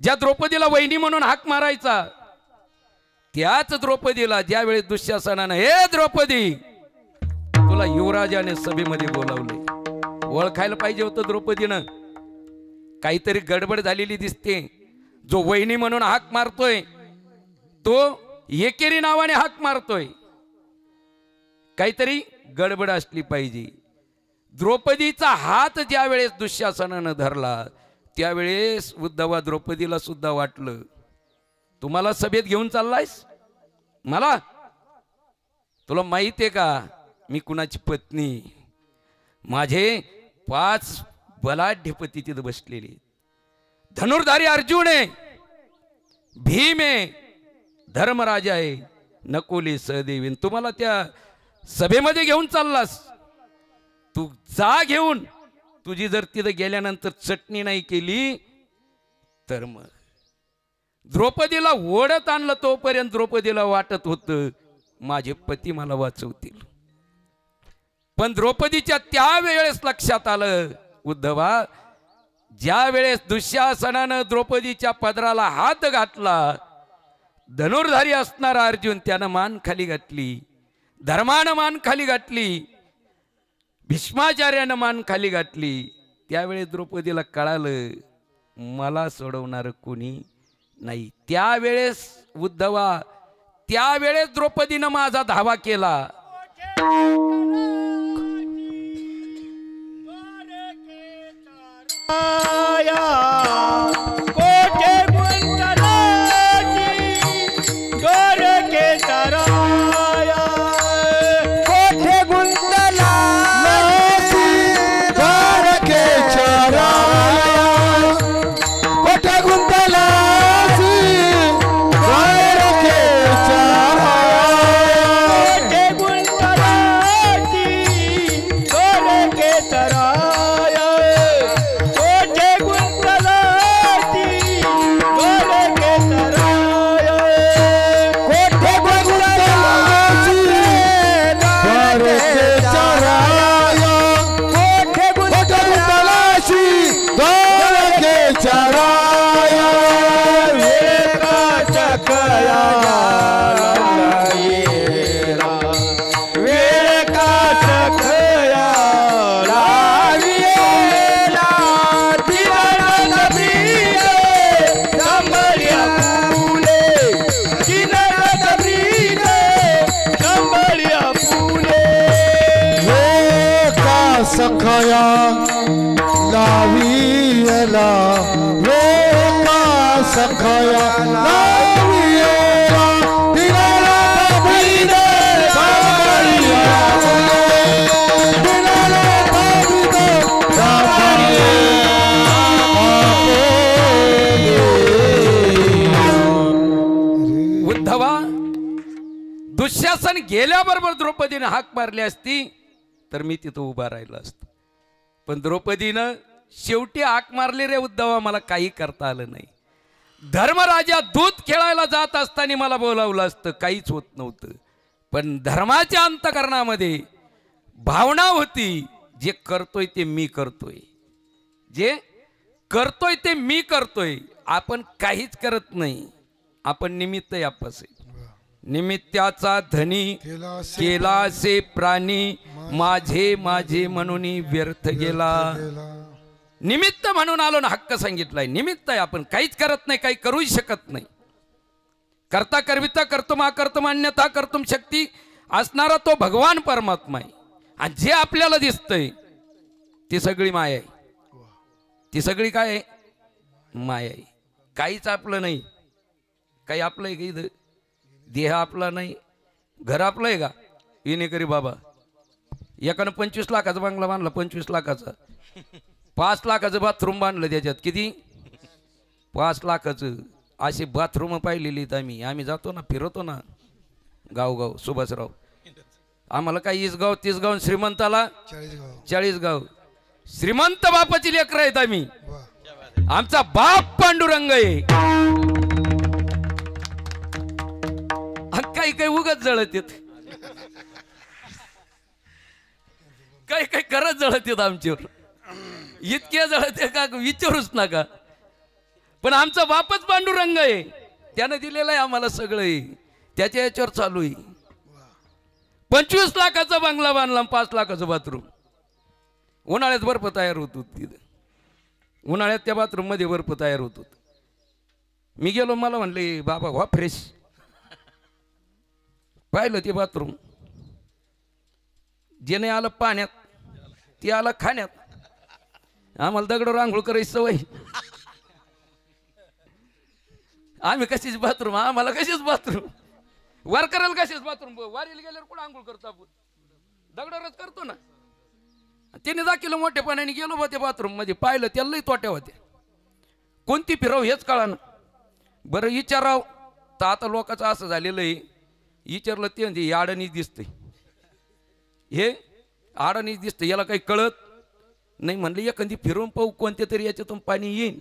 ज्या द्रौपदीला वहिनी म्हणून हाक मारायचा, त्याच द्रौपदीला ज्या वेळेस दुःशासनानं, हे द्रौपदी तुला युवराजाने सभेमध्ये बोलावले, ओळखायला पाहिजे होतं द्रौपदीनं. काहीतरी गडबड झालेली दिसते. जो वहिनी म्हणून हाक मारतोय तो एकेरी नावाने हाक मारतोय, काहीतरी गडबड असली पाहिजे. द्रौपदीचा हात ज्या वेळेस दुःशासनानं धरला त्यावेळेस उद्धवा द्रौपदीला सुद्धा वाटलं तुम्हाला सभेत घेऊन चाललायस मला, तुला माहित आहे का मी कुणाची पत्नी, माझे 5 बलाढ्य पती तिथं बसलेले, धनुर्धारी अर्जुन आहे, भीम आहे, धर्मराजा आहे, नकुली सहदेवी, तुम्हाला त्या सभेमध्ये घेऊन चाललास, तू जा घेऊन, तुझी जर तिथं गेल्यानंतर चटणी नाही केली तर मग. द्रौपदीला ओढत आणलं तोपर्यंत द्रौपदीला वाटत होतं माझे पती मला वाचवतील, पण द्रौपदीच्या त्यावेळेस लक्षात आलं उद्धवा, ज्या वेळेस दुःशासनानं द्रौपदीच्या पदराला हात घातला, धनुर्धारी असणारा अर्जुन त्यानं मान खाली घातली, धर्मानं मान खाली घातली, भीष्माचार्यानं मान खाली घातली, त्यावेळेस द्रौपदीला कळालं मला सोडवणार कोणी नाही. त्यावेळेस उद्धवा, त्यावेळेस द्रौपदीनं माझा धावा केला. कोठे गुंतलाची गोरखेचा राया, कोठे गुंतलाची गोरखेचा राया, कोठे गुंतलाची गोरखेचा राया, कोठे गुंतलाची गोरखेचा राया, कोठे गुंतलाची गोरखेचा राया, कोठे गुंतलाची गोरखेचा राया, कोठे गुंतलाची गोरखेचा राया, वेळकाच्या कया लाविरा, वेळकाच्या कया लाविरा, दिनानाथ प्रिये कंबळ्या फुले, दिनानाथ प्रिये कंबळ्या फुले, वेका सखया लावियला, वेका सखया लावियला, दिनानाथ प्रिये कंबळ्या फुले, दिनानाथ प्रिये उद्धवा, दुःशासन गेल्याबरोबर द्रौपदीनं हाक मारली असती तर मी तिथं उभा राहिलो असतो, पण द्रौपदीनं शेवटी हाक मारली रे उद्धवा, मला काही करता आलं नाही. धर्मराजा दूध खेळायला जात असताना मला बोलावलं असतं, काहीच होत नव्हतं, पण धर्माच्या अंतकरणामध्ये भावना होती जे करतोय ते मी करतोय, जे करतोय ते मी करतोय, आपण काहीच करत नाही, आपण निमित्त यापास आहे. निमित्ताचा धनी केला से प्राणी, माझे माझे म्हणून व्यर्थ गेला. निमित्त म्हणून आलो ना, हक्क सांगितलाय, निमित्त आहे, आपण काहीच करत नाही, काही करूही शकत नाही. करता करविता कर्तुम अकर्तुम अन्यथा कर्तुम शक्ती असणारा तो भगवान परमात्मा आहे. आणि जे आपल्याला दिसतंय ती सगळी माया आहे, ती सगळी काय आहे, माया आहे. काहीच आपलं नाही. काही आपलं आहे का इथं? देह आपला नाही, घर आपलं आहे का? विनेकरी बाबा एकानं 25 लाखाचा बंगला बांधला, 25 लाखाचा, 5 लाखाचं बाथरूम बांधलं, त्याच्यात किती? 5 लाखाचं. असे बाथरूम पाहिलेली आहेत आम्ही जातो ना, फिरवतो ना गावगाव. सुभाषराव आम्हाला काही 20 गाव 30 गाव, श्रीमंताला 40 गाव. श्रीमंत बापाची लेकरं आहेत आम्ही. आमचा बाप पांडुरंग आहे. काही काही उगाच जळत येत, काही काही खरंच जळत येत आमच्यावर, इतके जळत का विचारूच नका. पण आमचा बापच पांडुरंग आहे, त्यानं दिलेलं आहे आम्हाला सगळं आहे, त्याच्या याच्यावर चालू आहे. 25 लाखाचा बंगला बांधला, 5 लाखाचं बाथरूम. उन्हाळ्यात बर्फ तयार होतो तिथं, उन्हाळ्यात त्या बाथरूम मध्ये बर्फ तयार होतो. मी गेलो, मला म्हणले बाबा वा फ्रेश. पाहिलं ते बाथरूम, जे नाही आलं पाण्यात ते आलं खाण्यात. आम्हाला दगडावर आंघोळ करायची सवय. आम्ही कशीच बाथरूम, आम्हाला कशीच बाथरूम, वर करायला कशीच बाथरूम. वारीला गेल्यावर कुठं आंघोळ करतो आपण, दगडावरच करतो ना. 3-10 किलो मोठ्या पाण्याने गेलो बा त्या बाथरूम मध्ये, पाहिलं त्याला लई तोट्या होत्या. कोणती फिरव हेच कळा ना. बरं विचाराव तर आता लोकांचं असं झालेलं आहे, विचारलं ते म्हणजे आडणीच दिसतंय, हे आडणीच दिसतं, याला काही कळत नाही. म्हणलं एखादी फिरवून पाहू, कोणत्या तरी याच्यातून पाणी येईन.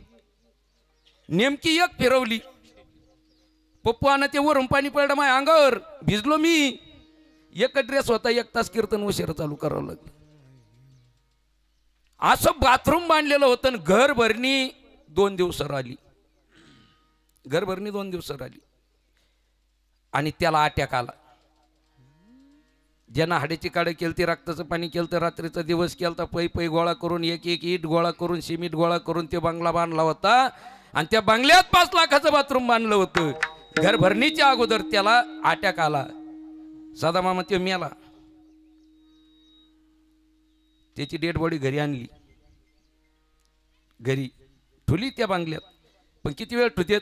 नेमकी एक फिरवली, पप्पानं ते वरून पाणी पडलं माझ्या अंगावर, भिजलो मी. एक ड्रेस होता, 1 तास कीर्तन उशिरा चालू करावं लागलं. असं बाथरूम बांधलेलं होतं. घर भरणी 2 दिवसावर आली, घर भरणी 2 दिवसावर आली. आणि त्याला अटॅक आला. ज्यांना हाड्याची काढ केलती, रक्ताचं पाणी केलं, रात्रीचा दिवस केलता, पै गोळा करून एक इट गोळा करून, सिमेंट गोळा करून ते बंगला बांधला होता. आणि त्या बंगल्यात 5 लाखाचं बाथरूम बांधलं होतं. घर भरणीच्या अगोदर त्याला अटॅक आला. साधा मामा ते मेला. त्याची डेड बॉडी घरी आणली, घरी ठुली त्या बंगल्यात. पण किती वेळ ठुतेत?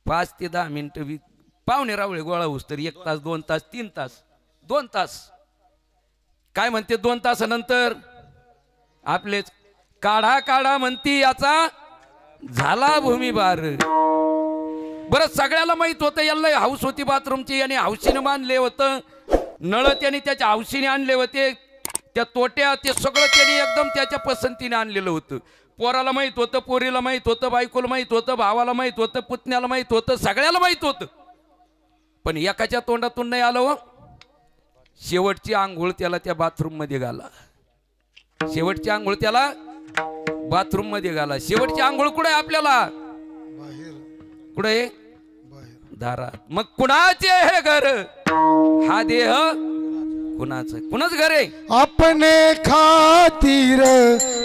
5 ते 10 मिनिटं. पाहुणे रावळे गोळा होस तर 1 तास, 2 तास, 3 तास, 2 तास. काय म्हणते 2 तासानंतर आपलेच काढा काढा म्हणती, याचा झाला भूमिभार. बरं सगळ्याला माहित होतं याला हाऊस होती बाथरूमची, आणि हौशीने बांधले होतं. नळ त्याने त्याच्या हौशीने आणले होते, त्या तोट्या ते सगळं त्याने एकदम त्याच्या पसंतीने आणलेलं होतं. पोराला माहित होतं, पोरीला माहित होतं, बायकोला माहित होतं, भावाला माहित होतं, पुतण्याला माहित होतं, सगळ्याला माहित होतं. पण एकाच्या तोंडातून नाही आलं हो. शेवटची आंघोळ त्याला त्या बाथरूम मध्ये घाला, शेवटची आंघोळ त्याला बाथरूम मध्ये घाला. शेवटची आंघोळ कुठे आपल्याला? कुठे? दारात. मग कुणाचे हे घर? हा देह कुणाचं? कुणाच घर आहे? अपने खातिर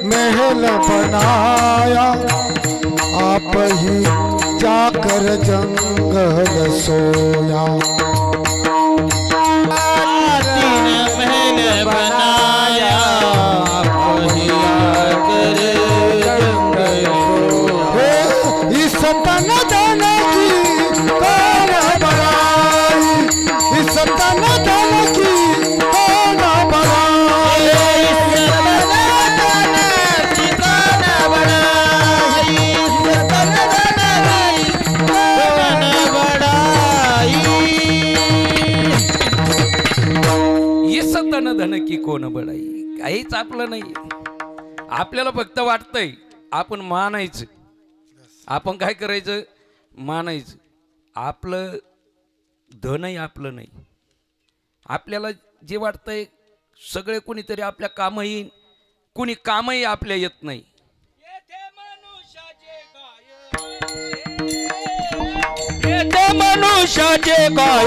महल बनाया, आप ही जाकर जंगल सोया. महल बनाया, आप ही जाकर जंगल सोया. इस तन धन की कौन बनाई, इस तन धन की धन की कोण बडाई. काहीच आपलं नाही. आपल्याला फक्त वाटतंय आपण मानायचं. आपण काय करायचं? मानायचं. आपलं धनही आपलं नाही. आपल्याला जे वाटतंय सगळे कोणीतरी आपल्या काम येईन, कोणी कामही आपल्या येत नाही. मनुष्याचे काय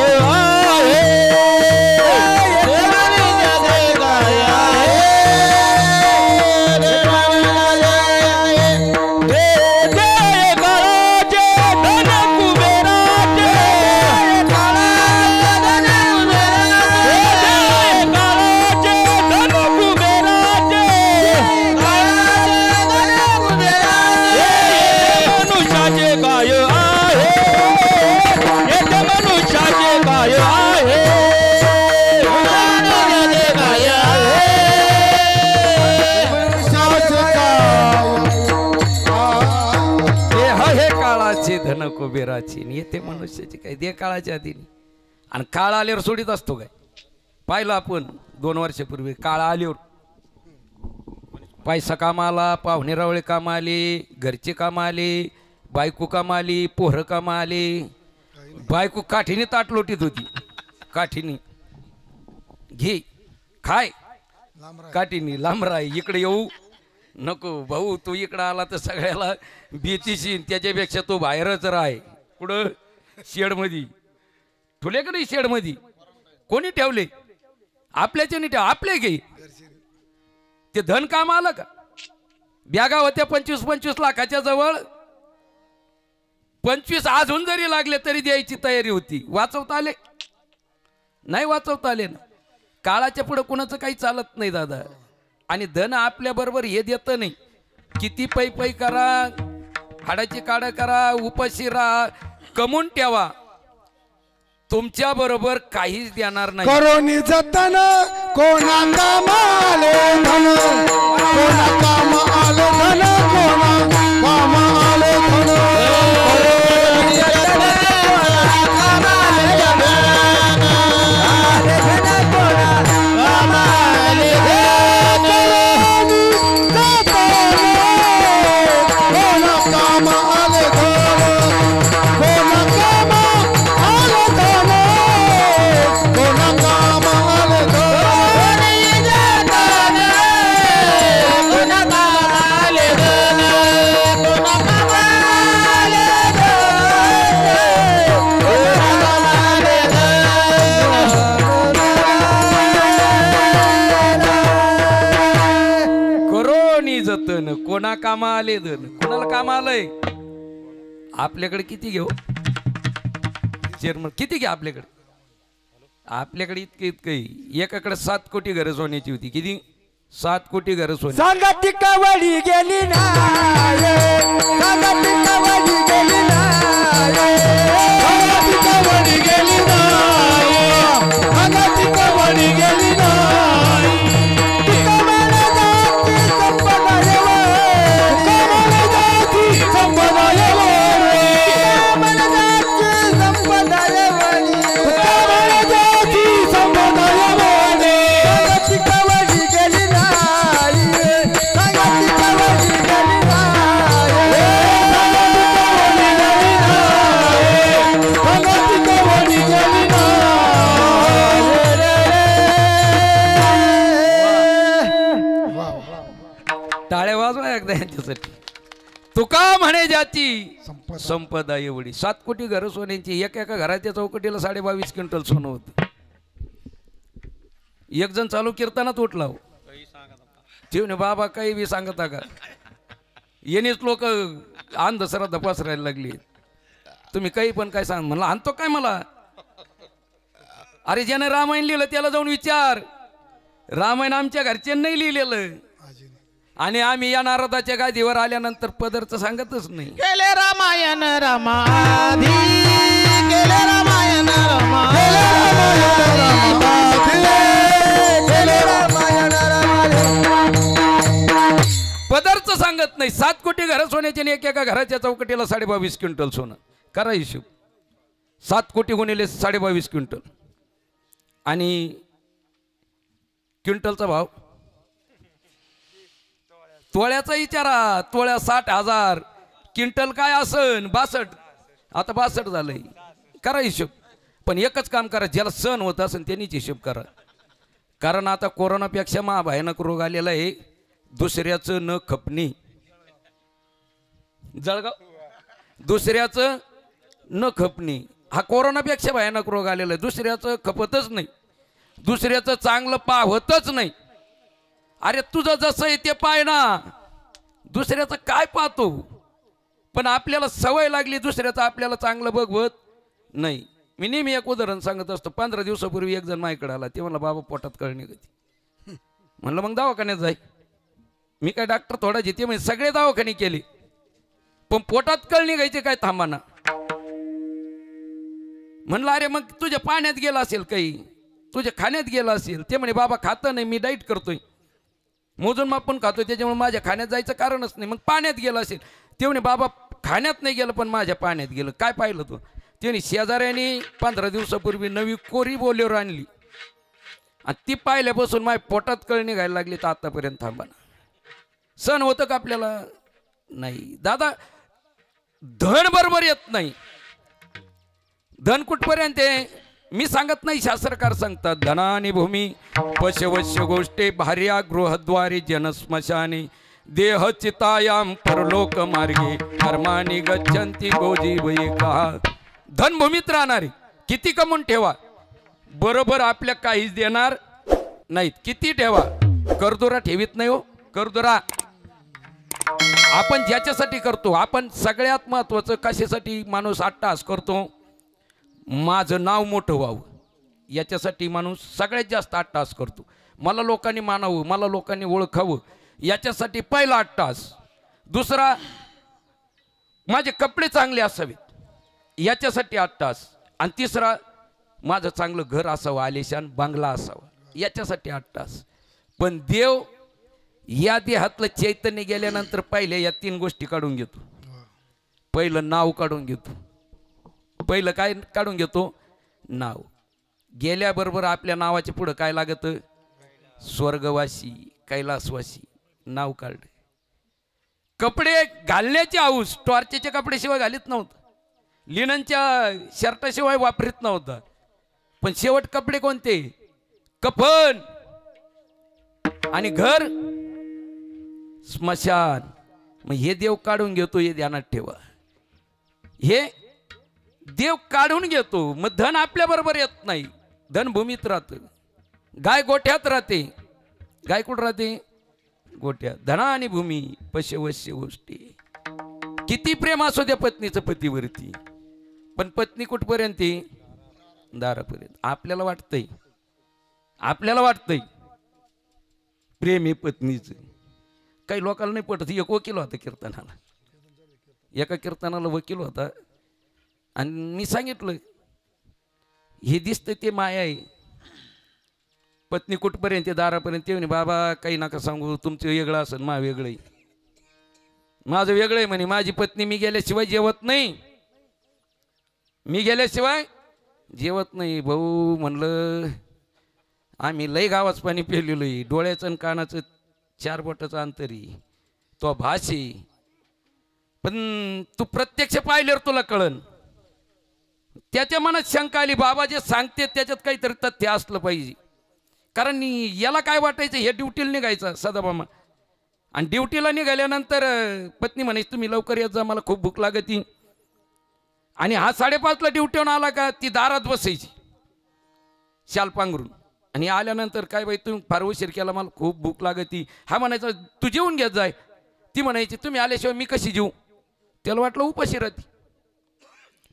धन कुबेराची. येते मनुष्याची काय दे काळाच्या आधी. आणि काळ आल्यावर सोडित असतो काय? पाहिलं आपण 2 वर्षापूर्वी काळ आल्यावर पैसा काम आला, पाहुणे रावळे काम आले, घरचे काम आले, बायको काम आली, पोरं काम आले. बायको काठीने ताट लोटीत होती, काठीने घे खाय, काठीने लांब राय, इकडे येऊ नको भाऊ, तू इकडं आला तर सगळ्याला भीतीशीन, त्याच्यापेक्षा तू बाहेरच राह. कुठं? शेडमध्ये. ठुले का नाही शेडमध्ये? कोणी ठेवले? आपल्याच्या नाही ठेव, आपले घे. ते धन काम आलं का? बॅगा होत्या 25-25 लाखाच्या जवळ. 25 अजून जरी लागले तरी द्यायची तयारी होती. वाचवता आले? नाही वाचवता आले ना. काळाच्या पुढे कोणाचं काही चालत नाही दादा. आणि धन आपल्या बरोबर हे देत नाही. किती पै पै करा, हाडाची काढ करा, उपाशी राहा, कमवून ठेवा, तुमच्या बरोबर काहीच देणार नाही. करोनी जतन कोणा काम आले धन, कोणा काम आले धन, कोणा काम आले धन. करोनी जतन कोणा काम आले धन, कोणा काम आले धन. करोनी जतन कोणा काम आले धन, कोणा काम आले धन, कोणा काम आले धन. कोणा काम आले धन, कोणा काम आले धन, कोणा काम आले धन. करोनी जतन कोणा कामा आले धन. कोणाला काम आलंय? आपल्याकडे किती घेऊ चेअरमन, किती घ्या आपल्याकडे? आपल्याकडे इतकं इतकं एकाकडे 7 कोटी घरं सोन्याची होती. किती? 7 कोटी घरं सोन्या. सांगा ती कवडी गेली नाही, सांगा ती कवडी गेली नाही, सांगा ती कवडी गेली नाही, सांगा ती कवडी गेली नाही. तुकामाला जाती संपदा येवो, तुकामाला जाती संपदा येवो, तुकामाला जाती संपदा येवो, तुकामाला जाती संपदा येवो. सांगा ती कवडी गेली नाही, सांगा ती कवडी गेली नाही, सांगा ती कवडी गेली नाही. टाळ्या वाजवा एकदा यांच्यासाठी. तुका म्हणे ज्याची संपदा एवढी. 7 कोटी घरं सोन्यांची. एका घराच्या चौकटीला 22.5 क्विंटल सोनं होतं. एक जण चालू कीर्तनात उठला हो, ठेवणे बाबा काही बी सांगता का. येणेच लोक अंधश्रद्धा पसरायला लागली. तुम्ही काही पण काय सांग म्हणलं, आणतो काय मला? अरे ज्याने रामायण लिहिलं त्याला जाऊन विचार. रामायण आमच्या घरचे नाही लिहिलेलं, आणि आम्ही या नारदाच्या गादीवर आल्यानंतर पदरचं सांगतच नाही. केले रामायण रमाधी, केले रामायण रमाधी, केले रामायण रमाधी. पदरचं सांगत नाही. 7 कोटी घरं सोन्याचे आणि एका घराच्या चौकटीला 22.5 क्विंटल सोनं. करा हिशोब. 7 कोटी गुणिले 22.5 क्विंटल, आणि क्विंटलचा भाव तोळ्याचा विचारा. तोळ्या 60,000, क्विंटल काय असन 62. आता 62 झालंय. करा हिशोब. पण एकच काम करा, ज्याला सण होत असेल त्यांनीच हिशोब करा. कारण आता कोरोनापेक्षा महाभयानक रोग आलेला आहे. दुसऱ्याचं न खपणी. जळगाव, दुसऱ्याचं न खपणी हा कोरोनापेक्षा भयानक रोग आलेला आहे. दुसऱ्याचं खपतच नाही, दुसऱ्याचं चांगलं पाहतच नाही. अरे तुझं जसं आहे ते पाय ना, दुसऱ्याचं काय पाहतो? पण आपल्याला सवय लागली दुसऱ्याचं आपल्याला चांगलं बघवत नाही. मी नेहमी एक उदाहरण सांगत असतो. 15 दिवसापूर्वी एक जण माझ्याकडे आला. ते म्हणला बाबा पोटात कळणी गती. म्हणलं मग दवाखान्यात जाय. मी काय डॉक्टर थोडा जिथे म्हणजे सगळे दवाखाने केले, पण पोटात कळणी घ्यायचे काय थांबाना. म्हणलं अरे मग तुझ्या पाण्यात गेला असेल, काही तुझ्या खाण्यात गेला असेल. ते म्हणे बाबा खातं नाही, मी डाईट करतोय, मोजून मापून खातो, त्याच्यामुळे माझ्या खाण्यात जायचं कारणच नाही. मग पाण्यात गेलं असेल. ते म्हणे बाबा खाण्यात नाही गेलं पण माझ्या पाण्यात गेलं. काय पाहिलं तू? ते म्हणे शेजाऱ्याने 15 दिवसापूर्वी नवी कोरी बोलेरो आणली, आणि ती पाहिल्यापासून माझ्या पोटात कळणी घायला लागली. तर आतापर्यंत थांबाना. सण होतं का आपल्याला? नाही दादा. धन बरोबर येत नाही. धन कुठपर्यंत आहे मी सांगत नाही, शास्त्रकार सांगतात. धनानी भूमी पशवश्य गोष्टे भार्या गृहद्वारे जनस्मशाने देह चितायाम परलोक मार्गे कर्मानी गच्छन्ति गोजीवयिका. धनभूमीत राहणारे किती कमवून ठेवा, बरोबर आपल्या काहीच देणार नाहीत. किती ठेवा, करदोरा ठेवीत नाही हो. करदोरा आपण ज्याच्यासाठी करतो, आपण सगळ्यात महत्वाचं कशासाठी माणूस अट्टाहास करतो, माझं नाव मोठं व्हावं याच्यासाठी माणूस सगळ्यात जास्त अट्टाहास करतो. मला लोकांनी मानावं, मला लोकांनी ओळखावं याच्यासाठी पहिला अट्टाहास. दुसरा माझे कपडे चांगले असावेत याच्यासाठी 8 तास, आणि तिसरा माझं चांगलं घर असावं, आलिशान बंगला असावा याच्यासाठी 8 तास. पण देव या देहातलं चैतन्य गेल्यानंतर पहिले या 3 गोष्टी काढून घेतो. पहिलं नाव काढून घेतो. पहिलं काय काढून घेतो? नाव. गेल्याबरोबर आपल्या नावाच्या पुढं काय लागतं? स्वर्गवासी, कैलासवासी नाव काढले. कपडे घालण्याची हाऊस टॉर्चचे कपडे शिवाय घालीत नव्हतं, लिननच्या शर्टाशिवाय वापरीत नव्हता. पण शेवट कपडे कोणते? कफन. आणि घर स्मशान. मग हे देव काढून घेतो, हे ध्यानात ठेवा. हे देव काढून घेतो. मग धन आपल्या बरोबर येत नाही, धन भूमीत राहतं. गाय गोठ्यात राहते. गाय कुठं राहते? गोठ्यात. धना आणि भूमी पशवश्य गोष्टी. किती प्रेम असू द्या पत्नीचं पतीवरती, पण पत्नी कुठपर्यंत? दारापर्यंत. आपल्याला वाटतंय प्रेम आहे पत्नीचं. काही लोकांना नाही पटत. एक वकील होता कीर्तनाला, एका कीर्तनाला वकील होता, आणि मी सांगितलं हे दिसतं ते माया आहे. पत्नी कुठपर्यंत? दारापर्यंत. ते म्हणे बाबा काही नका सांगू, तुमचं वेगळं असेल, मा वेगळं आहे. माझं वेगळं आहे म्हणे. माझी पत्नी मी गेल्याशिवाय जेवत नाही, मी गेल्याशिवाय जेवत नाही. भाऊ म्हणलं आम्ही लय गावाच पाणी पेलेलो आहे. डोळ्याचं आणि कानाचं 4 बोटाचं अंतरी तो भाषे. पण तू प्रत्यक्ष पाहिल्यावर तुला कळन. त्याच्या मनात शंका आली, बाबा जे सांगते त्याच्यात काहीतरी तथ्य असलं पाहिजे. कारण याला काय वाटायचं, हे ड्युटीला निघायचं सदाभामा, आणि ड्युटीला निघाल्यानंतर पत्नी म्हणायची तुम्ही लवकर येत जा, मला खूप भूक लागती. आणि हा 5:30ला ड्युटीवरून आला का ती दारात बसायची शाल पांघरून. आणि आल्यानंतर काय बाई तुम्ही फार उशीर केला, मला खूप भूक लागती. हा म्हणायचा तू जेवून घेत जाय. ती म्हणायची तुम्ही आल्याशिवाय मी कशी जेवू? त्याला वाटलं उपाशी राहती.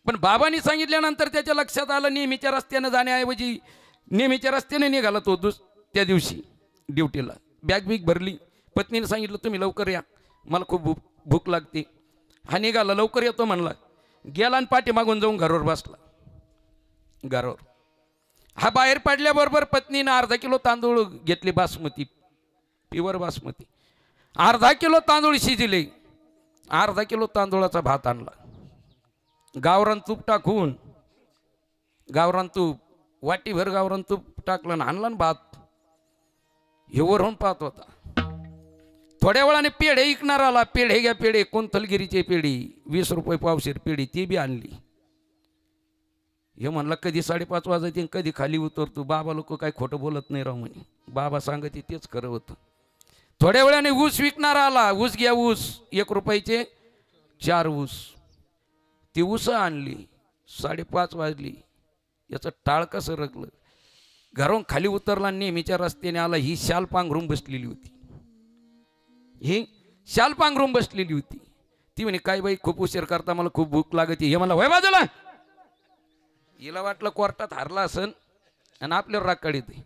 पण बाबांनी सांगितल्यानंतर त्याच्या लक्षात आलं नेहमीच्या रस्त्यानं जाण्याऐवजी नेहमीच्या रस्त्याने निघाला तो त्या दिवशी ड्युटीला. बॅग बिग भरली. पत्नीने सांगितलं तुम्ही लवकर या, मला खूप भूक लागते. हा निघाला, लवकर येतो म्हणला. गेला आणि पाठीमागून जाऊन घरावर बसला. घरावर हा बाहेर पडल्याबरोबर पत्नीनं अर्धा किलो तांदूळ घेतले, बासमती, प्युअर बासमती. अर्धा किलो तांदूळ शिजले. अर्धा किलो तांदूळाचा भात आणला. गावरान तूप टाकून, गावरान तूप वाटीभर गावरान तूप टाकलं, आणला भात. हे वरून पाहत होता. थोड्या वेळाने पेढे विकणार आला. पेढे घ्या पेढे, कोंथलगिरीचे पेढे 20 रुपये पावशेर पेढी, ती बी आणली. हे म्हणला कधी 5:30 वाजता कधी खाली उतरतो. बाबा लोक काय खोटं बोलत नाही राव म्हणे. बाबा सांगते तेच खरं होतं. थोड्या वेळाने ऊस विकणार आला. ऊस घ्या ऊस, 1 रुपयाचे 4 ऊस. ती ऊस आणली. 5:30 वाजली. याचं टाळ कसं रगलं. घरून खाली उतरला, नेहमीच्या रस्त्याने आला. ही शाल पांघरून बसलेली होती. ही शाल पांघरून बसलेली होती. ती म्हणे काय बाई खूप उशीर करता, मला खूप भूक लागते. हे मला वय बाजूला. हिला वाटलं कोर्टात हारला असन आणि आपल्यावर राग काढते.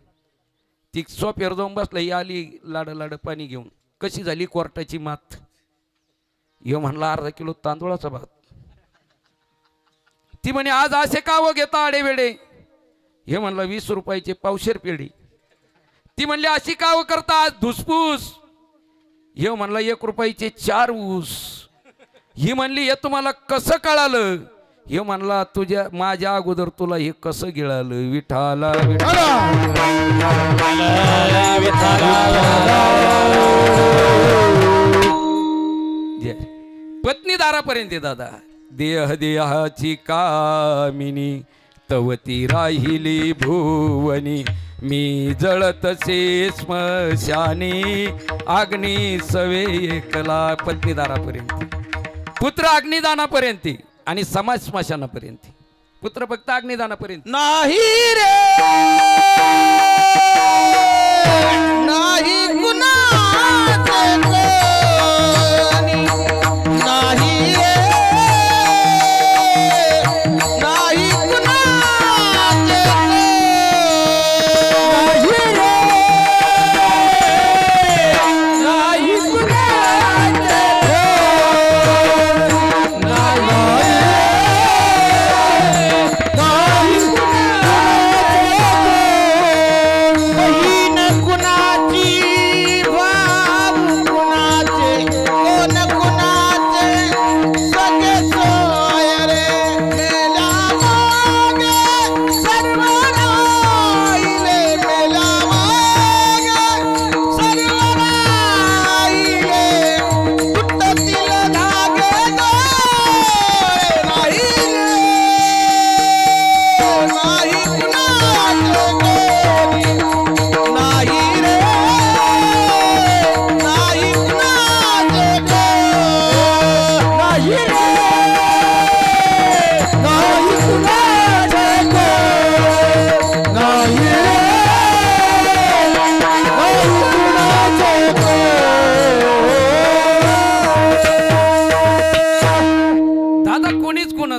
ती सोफ्यावर जाऊन बसला. ही आली लाड पाणी घेऊन. कशी झाली कोर्टाची मात. हे म्हणला अर्धा किलो तांदूळाचा भात. ती म्हणे आज असे का व घेता आडे वेडे. हे म्हणला 20 रुपयाचे पावशेर पेढी. ती म्हणली अशी का व करता आज धुसफूस. हे म्हणला 1 रुपयाचे 4 ऊस. ही म्हणली हे तुम्हाला कसं कळालं. हे म्हणला तुझ्या माझ्या अगोदर तुला हे कसं गिळालं. विठाला पत्नी दारापर्यंत दादा. देह देहाची कामिनी तवती राहिली भुवनी. मी जळतसे स्मशानी अग्नी सवे एकला. पत्नी दारापर्यंत, पुत्र अग्निदानापर्यंत आणि समाज स्मशानापर्यंत. पुत्र फक्त अग्निदानापर्यंत नाही रे नाही कुणाचे कोणी. नाही रे नाही कुणाचे कोणी. नाही रे नाही कुणाचे कोणी.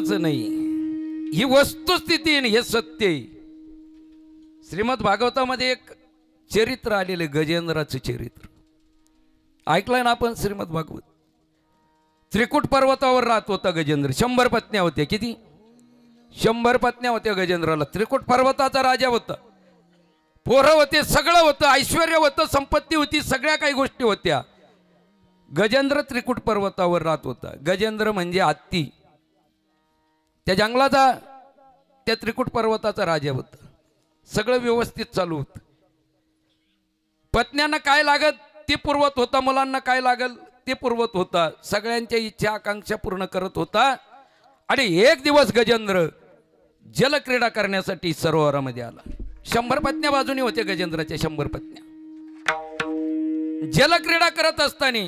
कल्पनाचं नाही, ही वस्तुस्थिती आहे, हे सत्य आहे. श्रीमद भागवतामध्ये एक चरित्र आलेलं, गजेंद्राचं चरित्र ऐकलंय ना आपण. श्रीमद भागवत. त्रिकुट पर्वतावर राहत होता गजेंद्र. 100 पत्न्या होत्या. किती? 100 पत्न्या होत्या गजेंद्राला. त्रिकुट पर्वताचा राजा होता. पोरं होते, सगळं होतं, ऐश्वर्य होतं, संपत्ती होती, सगळ्या काही गोष्टी होत्या. गजेंद्र त्रिकुट पर्वतावर राहत होता. गजेंद्र म्हणजे हत्ती. त्या जंगलाचा, त्या त्रिकुट पर्वताचा राजा होता. सगळं व्यवस्थित चालू होतं. पत्न्यांना काय लागत ते पुरवत होता, मुलांना काय लागल ते पुरवत होता, सगळ्यांच्या इच्छा आकांक्षा पूर्ण करत होता. आणि एक दिवस गजेंद्र जलक्रीडा करण्यासाठी सरोवरामध्ये आला. 100 पत्न्या बाजूने होत्या गजेंद्राच्या. 100 पत्न्या जलक्रीडा करत असताना,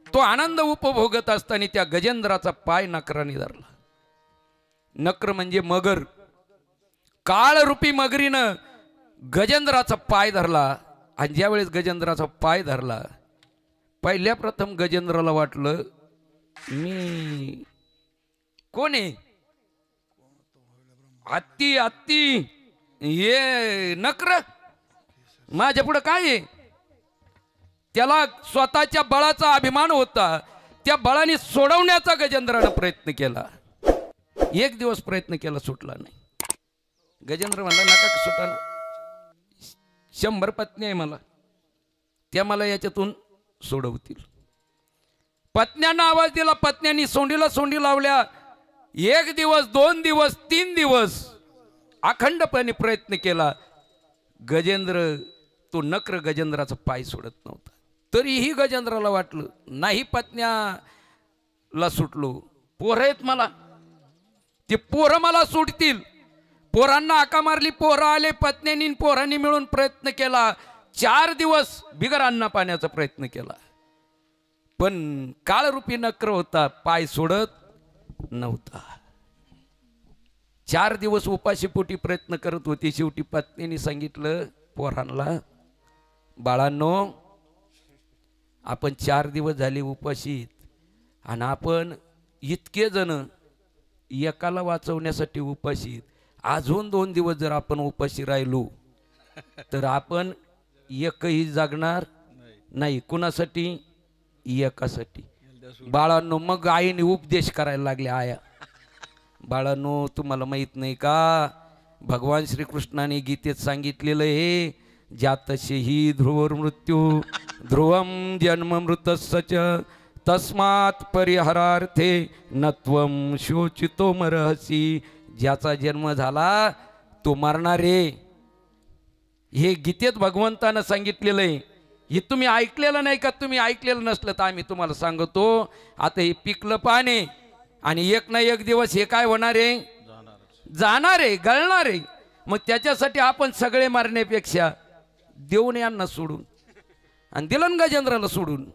तो आनंद उपभोगत असताना त्या गजेंद्राचा पाय नकराने धरला. नक्र म्हणजे मगर. काळरूपी मगरीनं गजेंद्राचा पाय धरला. आणि ज्यावेळेस गजेंद्राचा पाय धरला, पहिल्या प्रथम गजेंद्राला वाटलं, मी कोण आहे? हत्ती, हत्ती, ये नक्र, माझ्या पुढं काय आहे? त्याला स्वतःच्या बळाचा अभिमान होता. त्या बळाने सोडवण्याचा गजेंद्रानं प्रयत्न केला. एक दिवस प्रयत्न केला, सुटला नाही. गजेंद्र म्हणला, नका सुटा ना, 100 पत्नी आहे मला, त्या मला याच्यातून सोडवतील. पत्न्यांना आवाज दिला. पत्न्यांनी सोंडीला सोंडी लावल्या. 1 दिवस, 2 दिवस, 3 दिवस अखंडपणे प्रयत्न केला. गजेंद्र, तो नक्र गजेंद्राचा पाय सोडत नव्हता. तरीही गजेंद्राला वाटलं, नाही पत्न्याला सुटलो, पोरं आहेत मला, ते पोरं मला सुटतील. पोरांना आका मारली, पोरं आले. पत्न्यांनी पोरांनी मिळून प्रयत्न केला. 4 दिवस बिगर अन्ना पाण्याचा प्रयत्न केला, पण काळरूपी नक्र होता, पाय सोडत नव्हता. 4 दिवस उपाशीपोटी प्रयत्न करत होती. शेवटी पत्नीने सांगितलं पोरांना, बाळांनो, आपण 4 दिवस झाले उपाशीत, आणि आपण इतके जण एकाला वाचवण्यासाठी उपाशीत. अजून 2 दिवस जर आपण उपाशी राहिलो तर आपण एकही जागणार नाही. कुणासाठी? एकासाठी. बाळांनो, मग आईने उपदेश करायला लागले. आया, बाळांनो, तुम्हाला माहित नाही का, भगवान श्रीकृष्णाने गीतेत सांगितलेलं आहे, जातस्य हि ध्रुव मृत्यू ध्रुवम जन्म मृतस्सच तस्मात् परिहरार्थे नत्वम शोचितो मरहसी. ज्याचा जन्म झाला तो मरणार रे. हे गीतेत भगवंतानं सांगितलेलं आहे. हे तुम्ही ऐकलेलं नाही का? तुम्ही ऐकलेलं नसलं तर आम्ही तुम्हाला सांगतो. आता हे पिकलं पाणी, आणि एक ना एक दिवस हे काय होणार आहे? जाणार आहे, गळणार आहे. मग त्याच्यासाठी आपण सगळे मारण्यापेक्षा देऊन यांना सोडून, आणि दिलं गजेंद्राला सोडून,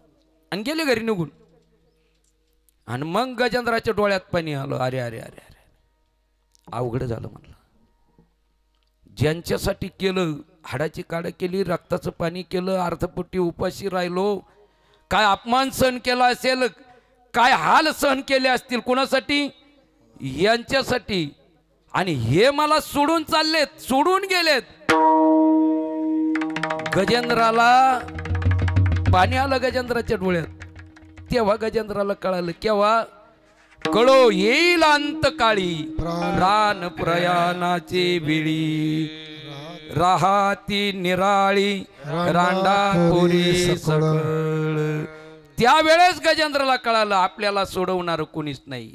आणि गेले घरी निघून. आणि मग गजेंद्राच्या डोळ्यात पाणी आलं. अरे अरे अरे अरे, अवघड झालं म्हणलं. ज्यांच्यासाठी केलं, हाडाची काढ केली, रक्ताचं पाणी केलं, अर्धपोटी उपाशी राहिलो, काय अपमान सहन केला असेल, काय हाल सहन केले असतील, कोणासाठी? यांच्यासाठी. आणि हे मला सोडून चाललेत, सोडून गेलेत. गजेंद्राला पाणी आलं गजेंद्राच्या डोळ्यात. तेव्हा गजेंद्राला कळालं. केव्हा? कळो येईल अंतकाळी, प्राण प्रयाणाचे वेळी, राहाती निराळी रांडापुरी सकळ. त्यावेळेस गजेंद्राला कळालं, आपल्याला सोडवणार कोणीच नाही.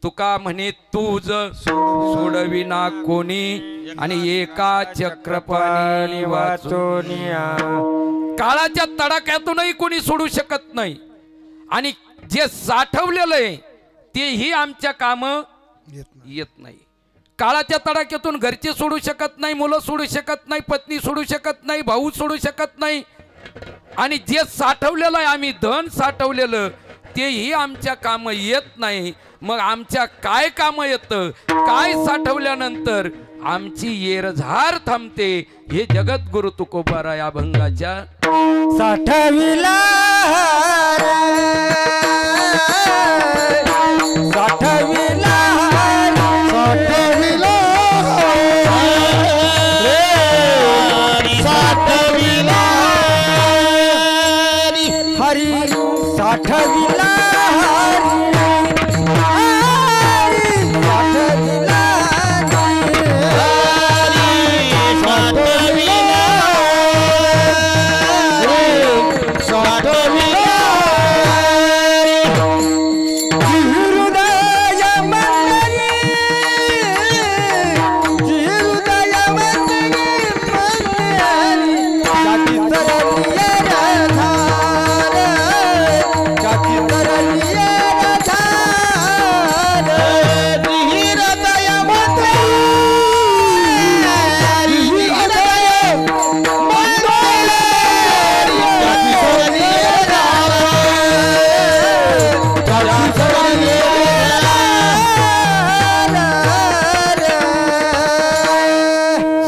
तुका म्हणे तूज सोडविना कोणी, आणि एका चक्रपाणी वाचोनिया. काळाच्या तडाख्यातूनही कोणी सोडू शकत नाही. आणि जे साठवलेलं आहे तेही आमच्या काम येत नाही. काळाच्या तडाख्यातून घरचे सोडू शकत नाही, मुलं सोडू शकत नाही, पत्नी सोडू शकत नाही, भाऊ सोडू शकत नाही. आणि जे साठवलेलं आहे, आम्ही धन साठवलेलं, तेही आमच्या काम येत नाही. मग आमच्या काय काम येतं? काय साठवल्यानंतर आमची येरझार थांबते. हे जगद्गुरु तुकोबारा या अभंगाच्या साठविला साठविला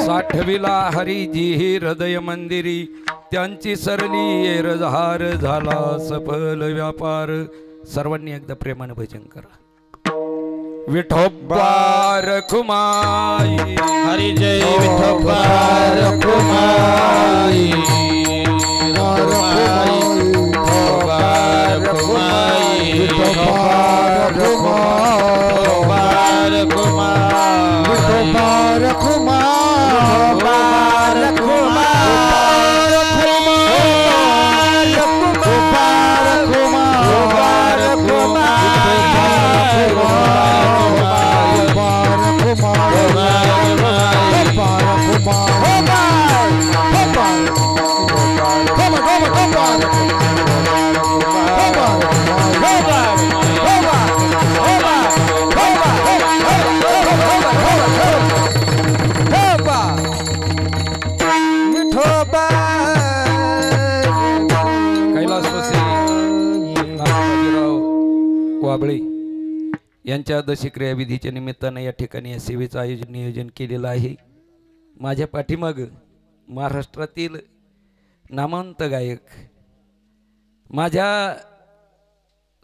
साठविला हरिजी हृदय मंदिरी त्यांची सरली एरझार झाला सफल व्यापार. सर्वांनी एकदा प्रेमाने भजन करा. विठोबा रखुमाई हरी जय विठोबा रखुमाई विठोबा रखुमाई विठोबा रखुमाई विठोबा वाबळे यांच्या दशक्रिया विधीच्या निमित्तानं या ठिकाणी या सेवेचं नियोजन केलेलं आहे. माझ्या पाठीमाग महाराष्ट्रातील नामवंत गायक, माझ्या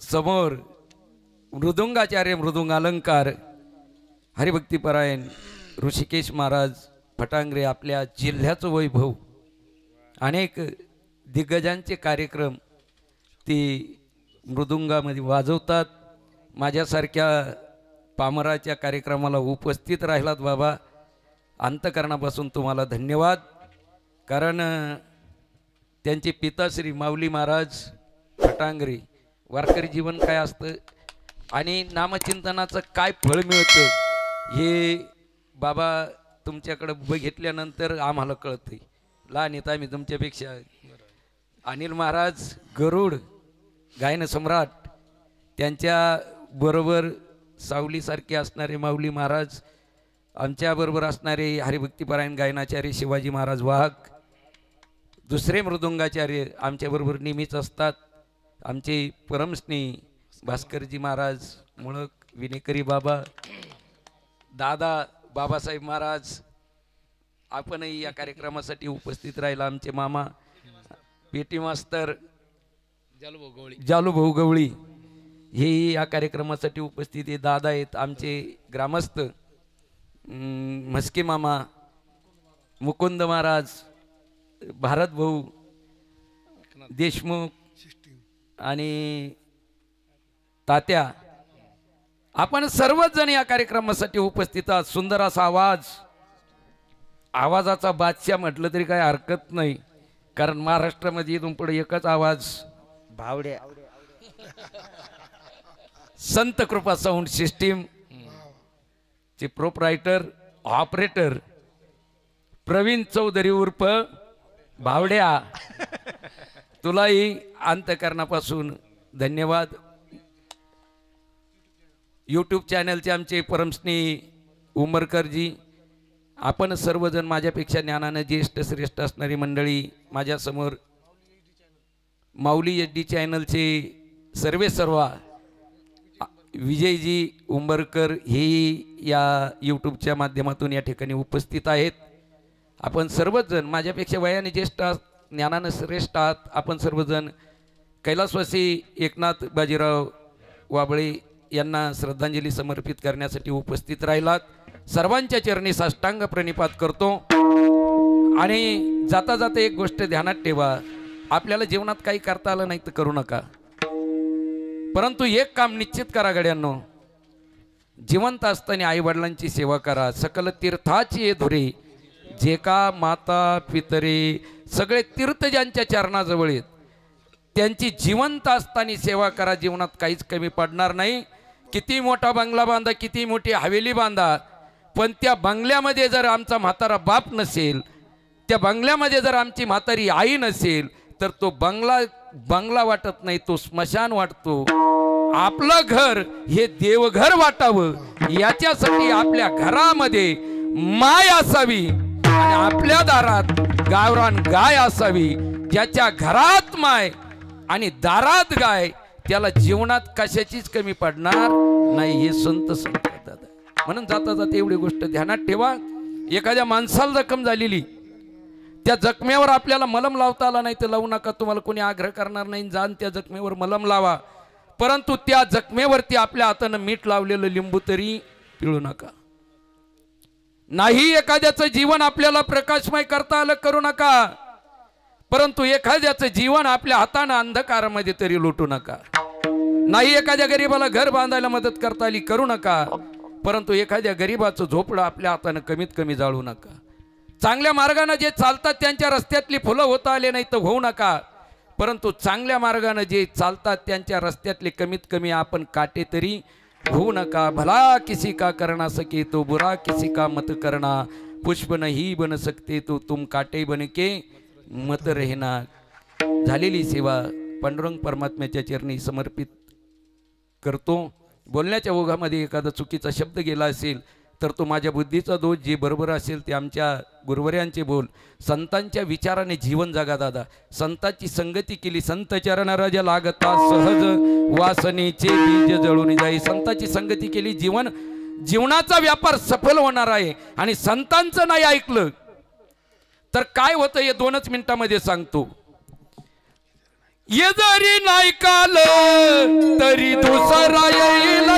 समोर मृदुंगाचार्य मृदुंग अलंकार हरिभक्तीपरायण ऋषिकेश महाराज फटांगरे आपल्या जिल्ह्याचं वैभव, अनेक दिग्गजांचे कार्यक्रम ते मृदुंगामध्ये वाजवतात. माझ्यासारख्या पामराच्या कार्यक्रमाला उपस्थित राहिलात बाबा, अंतकरणापासून तुम्हाला धन्यवाद. कारण त्यांचे पिताश्री माऊली महाराज फटांगरे वारकरी जीवन काय असतं आणि नामचिंतनाचं काय फळ मिळतं हे बाबा तुमच्याकडे बघितल्यानंतर आम्हाला कळतं. लहान येत आम्ही तुमच्यापेक्षा. अनिल महाराज गरुड गायन सम्राट, त्यांच्या बरोबर सावलीसारखे असणारे माऊली महाराज, आमच्याबरोबर असणारे हरिभक्तीपरायण गायनाचार्य शिवाजी महाराज वाघ, दुसरे मृदुंगाचार्य आमच्याबरोबर नेहमीच असतात. आमचे परमस्नेही भास्करजी महाराज मुळक, विनेकरी बाबा, दादा बाबासाहेब महाराज, आपणही या कार्यक्रमासाठी उपस्थित राहिला. आमचे मामा पेटी मास्तर जालूभाऊ गवळी हे या कार्यक्रमासाठी उपस्थित आहे. दादा आहेत आमचे ग्रामस्थ, म्हस्के मामा, मुकुंद महाराज, भारत भाऊ देशमुख आणि तात्या, आपण सर्वच जण या कार्यक्रमासाठी उपस्थित आहात. सुंदर असा आवाज, आवाजाचा बादशाह म्हटलं तरी काही हरकत नाही, कारण महाराष्ट्रामध्ये इथून पुढे एकच आवाज, भावड्या. संत कृपा साऊंड सिस्टीम चे प्रोप्रायटर ऑपरेटर प्रवीण चौधरी उर्फ भावड्या, तुलाही अंतकरणापासून धन्यवाद. यूट्यूब चॅनलचे आमचे परमस्नेही उमरकरजी, आपण सर्वजण माझ्यापेक्षा ज्ञानानं ज्येष्ठ श्रेष्ठ असणारी मंडळी, माझ्यासमोर माऊली एच डी चॅनलचे सर्व विजयजी उंबरकर हेही या यूट्यूबच्या माध्यमातून या ठिकाणी उपस्थित आहेत. आपण सर्वच जण माझ्यापेक्षा वयाने ज्येष्ठ आहात, ज्ञानानं श्रेष्ठ आहात. आपण सर्वजण कैलासवासी एकनाथ बाजीराव वाबळे यांना श्रद्धांजली समर्पित करण्यासाठी उपस्थित राहिलात. सर्वांच्या चरणी साष्टांग प्रणिपात करतो. आणि जाता जाता एक गोष्ट ध्यानात ठेवा, आपल्याला जीवनात काही करता आलं नाही तर करू नका, परंतु एक काम निश्चित करा गड्यांनो, जिवंत असताना आई वडिलांची सेवा करा. सकल तीर्थाची ये धुरे, जे का माता पितरे सगळे तीर्थ ज्यांच्या चरणाजवळ आहेत त्यांची जिवंत असताना सेवा करा. जीवनात काहीच कमी पडणार नाही. किती मोठा बंगला बांधा, किती मोठी हवेली बांधा, पण त्या बंगल्यामध्ये जर आमचा म्हातारा बाप नसेल, त्या बंगल्यामध्ये जर आमची म्हातारी आई नसेल, तर तो बंगला वाटत नाही, तो स्मशान वाटतो. आपलं घर हे देवघर वाटावं याच्यासाठी आपल्या घरामध्ये माय असावी आणि आपल्या दारात गावरान गाय असावी. ज्याच्या घरात माय आणि दारात गाय त्याला जीवनात कशाचीच कमी पडणार नाही, हे संत सांगतात दादा. म्हणून जाता जाता एवढी गोष्ट ध्यानात ठेवा, एखाद्या माणसाला जखम झालेली, त्या जखमेवर आपल्याला मलम लावता आला नाही तर लावू नका. तुम्हाला कोणी आग्रह करणार नाही जाण त्या जखमेवर मलम लावा, परंतु त्या जखमेवरती आपल्या हातानं मीठ लावलेलं लिंबू तरी पिळू नका. नाही एखाद्याचं जीवन आपल्याला प्रकाशमय करता आलं करू नका, परंतु एखाद्याचं जीवन आपल्या हातानं अंधकारामध्ये तरी लुटू नका. नाही एखाद्या गरीबाला घर बांधायला मदत करता आली करू नका, परंतु एखाद्या गरीबाचं झोपडं आपल्या हातानं कमीत कमी जाळू नका. चांगल्या मार्गाने जे चालतात त्यांच्या रस्त्यातली फुलं होता आले नाही तर होऊ नका, परंतु चांगल्या मार्गाने जे चालतात त्यांच्या रस्त्यातले कमीत कमी आपण काटे तरी होऊ नका. भला किसी का करना सके तो बुरा किसी का मत करना, पुष्प नहीं बन सकते तो तुम काटे बन के मत रहना. झालेली सेवा पांडुरंग परमात्म्याच्या चरणी समर्पित करतो. बोलण्याच्या ओघामध्ये एखादा चुकीचा शब्द गेला असेल तर तो माझ्या बुद्धीचा दोष, जे बरोबर असेल ते आमच्या गुरुवर्यांचे बोल. संतांच्या विचाराने जीवन जगा दादा. संतांची संगती केली, संत चरण रज लागता सहज वासनेचे बीज जळून जाई. संतांची संगती केली, जीवनाचा व्यापार सफल होणार आहे. आणि संतांचं नाही ऐकलं तर काय होतं हे 2च मिनिटामध्ये सांगतो. ये जरी नाही काल तरी दुसरा येईल